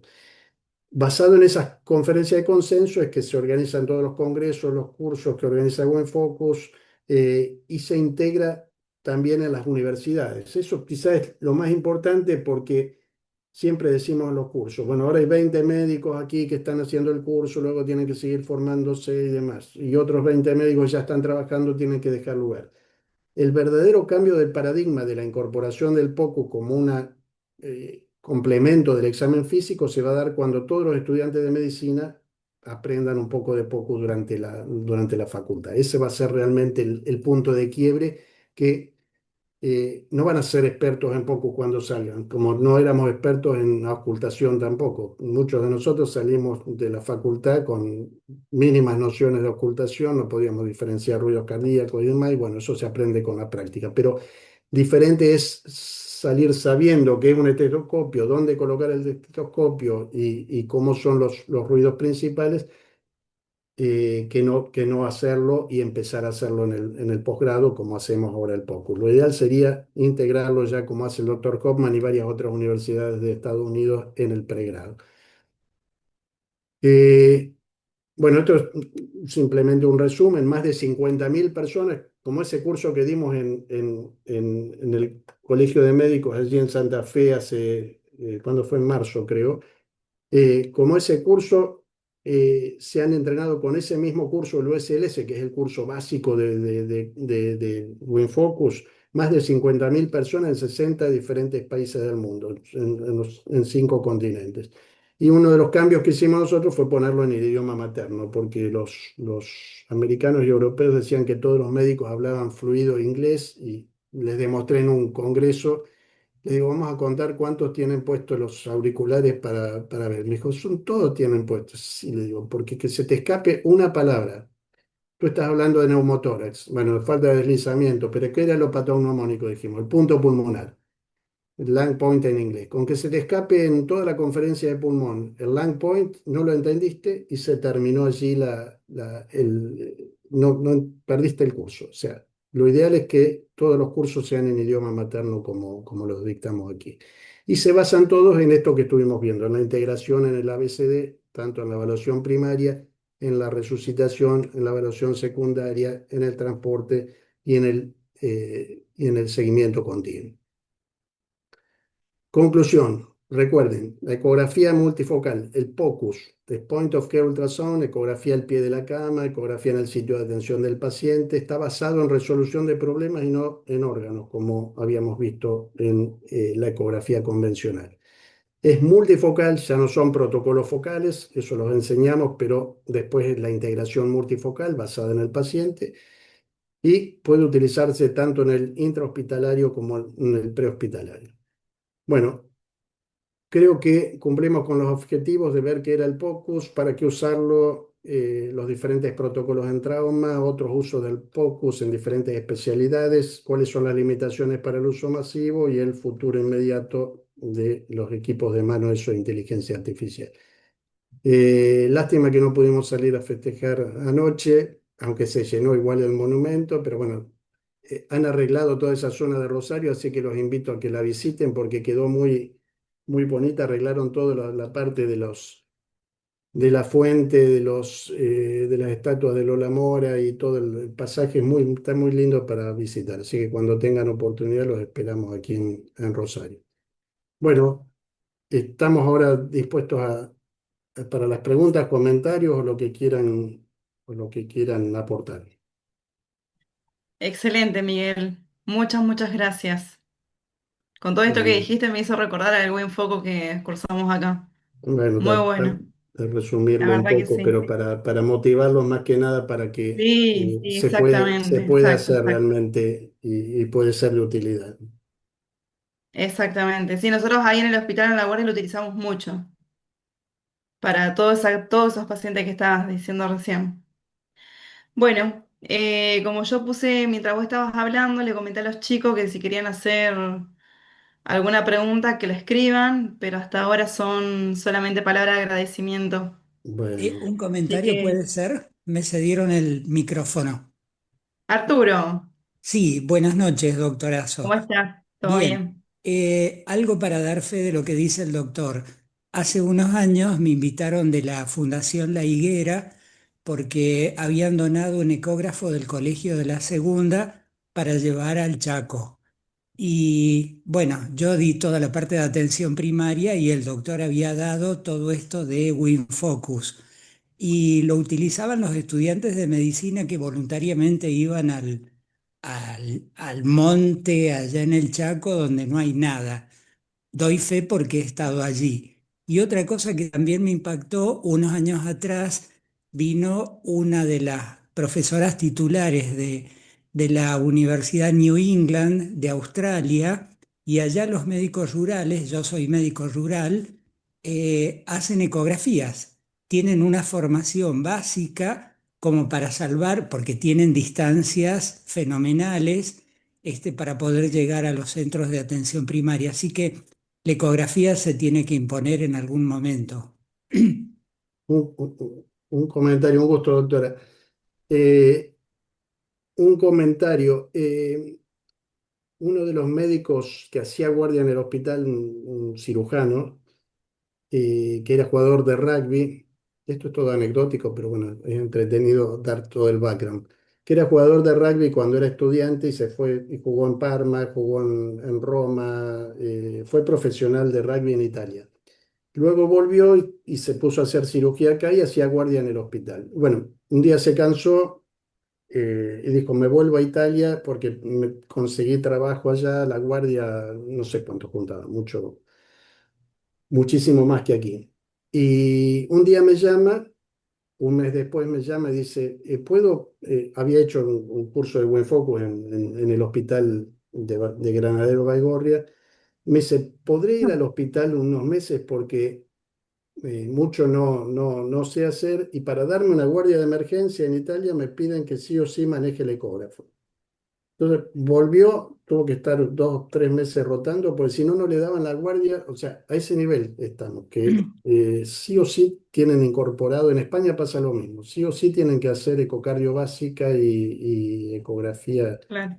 Basado en esas conferencias de consenso es que se organizan todos los congresos, los cursos que organiza WinFocus y se integra también en las universidades. Eso quizás es lo más importante porque siempre decimos en los cursos, bueno, ahora hay 20 médicos aquí que están haciendo el curso, luego tienen que seguir formándose y demás, y otros 20 médicos ya están trabajando, tienen que dejar lugar. El verdadero cambio del paradigma de la incorporación del POCU como un complemento del examen físico se va a dar cuando todos los estudiantes de medicina aprendan un poco de POCU durante la facultad. Ese va a ser realmente el punto de quiebre que no van a ser expertos en POCU cuando salgan, como no éramos expertos en ocultación tampoco. Muchos de nosotros salimos de la facultad con mínimas nociones de ocultación, no podíamos diferenciar ruidos cardíacos y demás, y bueno, eso se aprende con la práctica. Pero diferente es salir sabiendo qué es un estetoscopio, dónde colocar el estetoscopio y cómo son los ruidos principales, que no hacerlo y empezar a hacerlo en el posgrado como hacemos ahora el POCUS. Lo ideal sería integrarlo ya como hace el doctor Hoffman y varias otras universidades de Estados Unidos en el pregrado. Eh, bueno, esto es simplemente un resumen, más de 50.000 personas, como ese curso que dimos en el Colegio de Médicos allí en Santa Fe hace, ¿cuándo fue? En marzo, creo. Como ese curso se han entrenado con ese mismo curso, el USLS, que es el curso básico de WinFocus, más de 50.000 personas en 60 diferentes países del mundo, en 5 continentes. Y uno de los cambios que hicimos nosotros fue ponerlo en el idioma materno, porque los americanos y europeos decían que todos los médicos hablaban fluido inglés y les demostré en un congreso, le digo, vamos a contar cuántos tienen puestos los auriculares para ver. Me dijo, todos tienen puestos. Sí, le digo, porque que se te escape una palabra. Tú estás hablando de neumotórax, bueno, falta de deslizamiento, pero ¿qué era el patognomónico? Dijimos, el punto pulmonar. El lung point en inglés. Con que se te escape en toda la conferencia de pulmón el lung point, no lo entendiste y se terminó allí no perdiste el curso. O sea, lo ideal es que todos los cursos sean en idioma materno como los dictamos aquí. Y se basan todos en esto que estuvimos viendo, en la integración en el ABCD, tanto en la evaluación primaria, en la resucitación, en la evaluación secundaria, en el transporte y en el seguimiento continuo. Conclusión, recuerden, la ecografía multifocal, el POCUS, el Point of Care Ultrasound, ecografía al pie de la cama, ecografía en el sitio de atención del paciente, está basado en resolución de problemas y no en órganos, como habíamos visto en la ecografía convencional. Es multifocal, ya no son protocolos focales, eso los enseñamos, pero después es la integración multifocal basada en el paciente y puede utilizarse tanto en el intrahospitalario como en el prehospitalario. Bueno, creo que cumplimos con los objetivos de ver qué era el POCUS, para qué usarlo, los diferentes protocolos en trauma, otros usos del POCUS en diferentes especialidades, cuáles son las limitaciones para el uso masivo y el futuro inmediato de los equipos de mano de inteligencia artificial. Lástima que no pudimos salir a festejar anoche, aunque se llenó igual el monumento, pero bueno, han arreglado toda esa zona de Rosario, así que los invito a que la visiten porque quedó muy bonita. Arreglaron toda la parte de la fuente, de las estatuas de Lola Mora y todo el pasaje está muy lindo para visitar. Así que cuando tengan oportunidad los esperamos aquí en Rosario. Bueno, estamos ahora dispuestos para las preguntas, comentarios o lo que quieran aportar. Excelente, Miguel. Muchas, muchas gracias. Con todo esto que Bueno, dijiste me hizo recordar el buen foco que cursamos acá. bueno, Muy bueno, de la resumirlo un verdad que poco, sí. pero para motivarlos más que nada para que Sí, sí, se exactamente, puede exacto, hacer exacto. realmente y puede ser de utilidad. Exactamente. Sí, nosotros ahí en el hospital en La Guardia lo utilizamos mucho para todos esos pacientes que estabas diciendo recién. Bueno, como yo puse mientras vos estabas hablando, le comenté a los chicos que si querían hacer alguna pregunta que la escriban, pero hasta ahora son solamente palabras de agradecimiento. Bueno, Un Así comentario que, puede ser, me cedieron el micrófono. Arturo, Sí, buenas noches, ¿cómo doctorazo. estás? ¿Todo Bien, bien? algo para dar fe de lo que dice el doctor. Hace unos años me invitaron de la Fundación La Higuera porque habían donado un ecógrafo del Colegio de la Segunda para llevar al Chaco. Y bueno, yo di toda la parte de atención primaria y el doctor había dado todo esto de WinFocus. Y lo utilizaban los estudiantes de medicina que voluntariamente iban al monte allá en el Chaco donde no hay nada. Doy fe porque he estado allí. Y otra cosa que también me impactó, unos años atrás vino una de las profesoras titulares de la Universidad New England de Australia y allá los médicos rurales, yo soy médico rural, hacen ecografías, tienen una formación básica como para salvar, porque tienen distancias fenomenales para poder llegar a los centros de atención primaria. Así que la ecografía se tiene que imponer en algún momento. un comentario, un gusto, doctora. Eh, un comentario. Uno de los médicos que hacía guardia en el hospital, un cirujano, que era jugador de rugby. Esto es todo anecdótico, pero bueno, es entretenido dar todo el background. Que era jugador de rugby cuando era estudiante y se fue y jugó en Parma, jugó en Roma, fue profesional de rugby en Italia. Luego volvió y se puso a hacer cirugía acá y hacía guardia en el hospital. Bueno, un día se cansó y dijo, me vuelvo a Italia porque conseguí trabajo allá, la guardia, no sé cuánto juntaba, muchísimo más que aquí. Y un día me llama, un mes después me llama y dice, había hecho un curso de buen focus en el hospital de Granadero Baigorria. Me dice, ¿podré ir al hospital unos meses porque mucho no sé hacer y para darme una guardia de emergencia en Italia me piden que sí o sí maneje el ecógrafo? Entonces volvió, tuvo que estar 2 o 3 meses rotando, porque si no, no le daban la guardia. O sea, a ese nivel estamos, que sí o sí tienen incorporado, en España pasa lo mismo, sí o sí tienen que hacer ecocardio básica y ecografía Claro.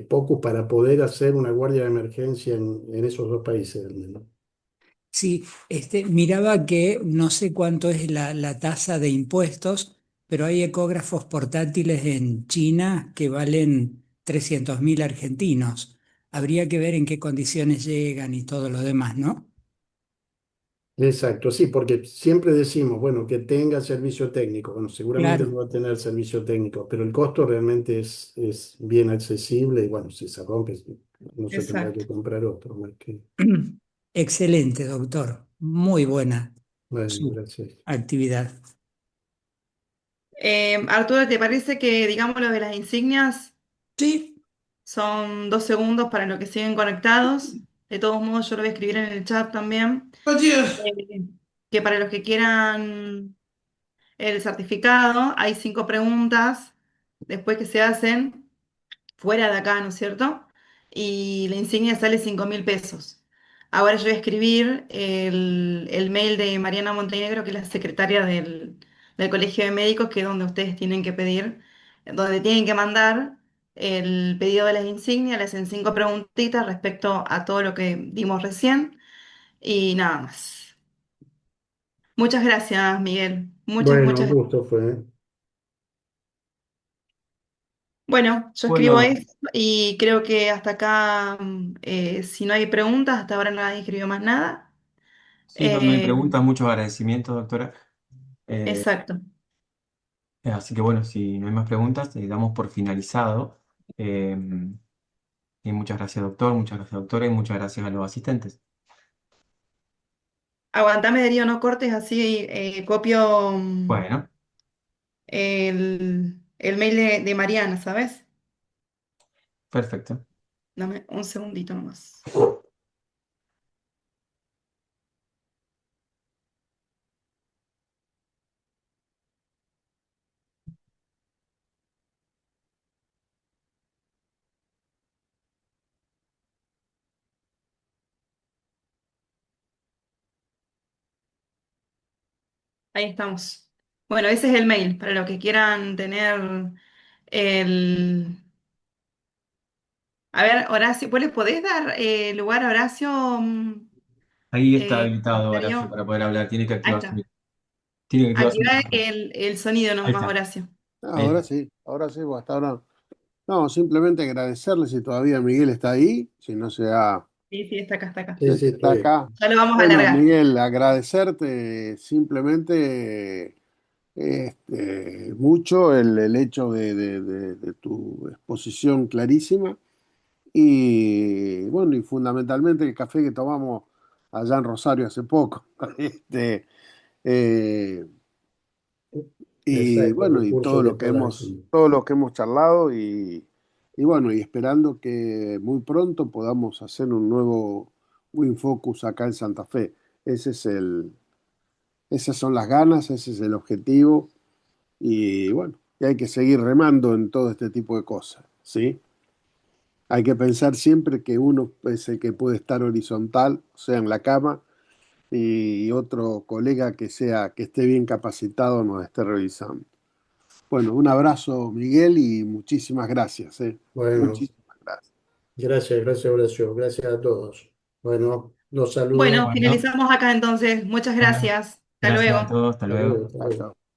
POCUS para poder hacer una guardia de emergencia en esos 2 países al menos. Sí, miraba que no sé cuánto es la tasa de impuestos, pero hay ecógrafos portátiles en China que valen 300.000 argentinos. Habría que ver en qué condiciones llegan y todo lo demás, ¿no? Exacto, sí, porque siempre decimos, bueno, que tenga servicio técnico. Bueno, seguramente Claro, no va a tener servicio técnico, pero el costo realmente es bien accesible y bueno, si se rompe, no se tendrá que Exacto. comprar otro. Más que, excelente, doctor. Muy buena bueno, su gracias. actividad. Arturo, ¿te parece que digamos lo de las insignias Sí, son 2 segundos para los que siguen conectados? De todos modos, yo lo voy a escribir en el chat también. adiós. Eh, que para los que quieran el certificado, hay 5 preguntas después que se hacen fuera de acá, ¿no es cierto? Y la insignia sale 5.000 pesos. Ahora yo voy a escribir el mail de Mariana Montenegro, que es la secretaria del Colegio de Médicos, que es donde ustedes tienen que pedir, donde tienen que mandar el pedido de las insignias, le hacen 5 preguntitas respecto a todo lo que dimos recién y nada más. Muchas gracias, Miguel. Muchas, Bueno, un muchas. gusto fue. ¿Eh? Bueno, yo escribo Bueno, esto y creo que hasta acá, si no hay preguntas, hasta ahora nadie escribió más nada. sí, no hay Eh, preguntas, muchos agradecimientos, doctora. Eh, exacto. Así que bueno, si no hay más preguntas, damos por finalizado. Eh, y muchas gracias, doctor, muchas gracias, doctora, y muchas gracias a los asistentes. Aguantame, Darío, no cortes, así copio Bueno, el mail de Mariana, ¿sabes? perfecto. Dame un segundito nomás. Ahí estamos. Bueno, ese es el mail para los que quieran tener el... A ver, Horacio, ¿vos le podés dar lugar a Horacio, Ahí está habilitado Horacio Darío? para poder hablar. Tiene que Ahí activar está. tiene que activar su Activa micrófono. el sonido Ahí nomás, está, Horacio. ahí está. Ahora sí, pues hasta ahora. No, simplemente agradecerle si todavía Miguel está ahí, si no se ha, Sí, sí, está acá, está acá. Sí, sí, está estoy. acá. Ya lo vamos a Bueno, alargar. Miguel, agradecerte simplemente mucho el hecho de tu exposición clarísima y bueno, y fundamentalmente el café que tomamos allá en Rosario hace poco. Eh, y Exacto, bueno, el y curso que está dando. todo lo que hemos charlado y bueno, y esperando que muy pronto podamos hacer un nuevo WinFocus acá en Santa Fe. Ese es esas son las ganas, ese es el objetivo y bueno, y hay que seguir remando en todo este tipo de cosas, ¿sí? Hay que pensar siempre que uno es el que puede estar horizontal, o sea, en la cama, y otro colega que esté bien capacitado nos esté revisando. Bueno, un abrazo, Miguel, y muchísimas gracias, ¿eh? Bueno, Muchísimas gracias. gracias, Horacio. Gracias a todos. Bueno, los saludo. Bueno, Bueno, finalizamos acá entonces. Muchas bueno, gracias. Hasta gracias a luego. todos, hasta Hasta luego, luego. hasta Chao, luego. chao.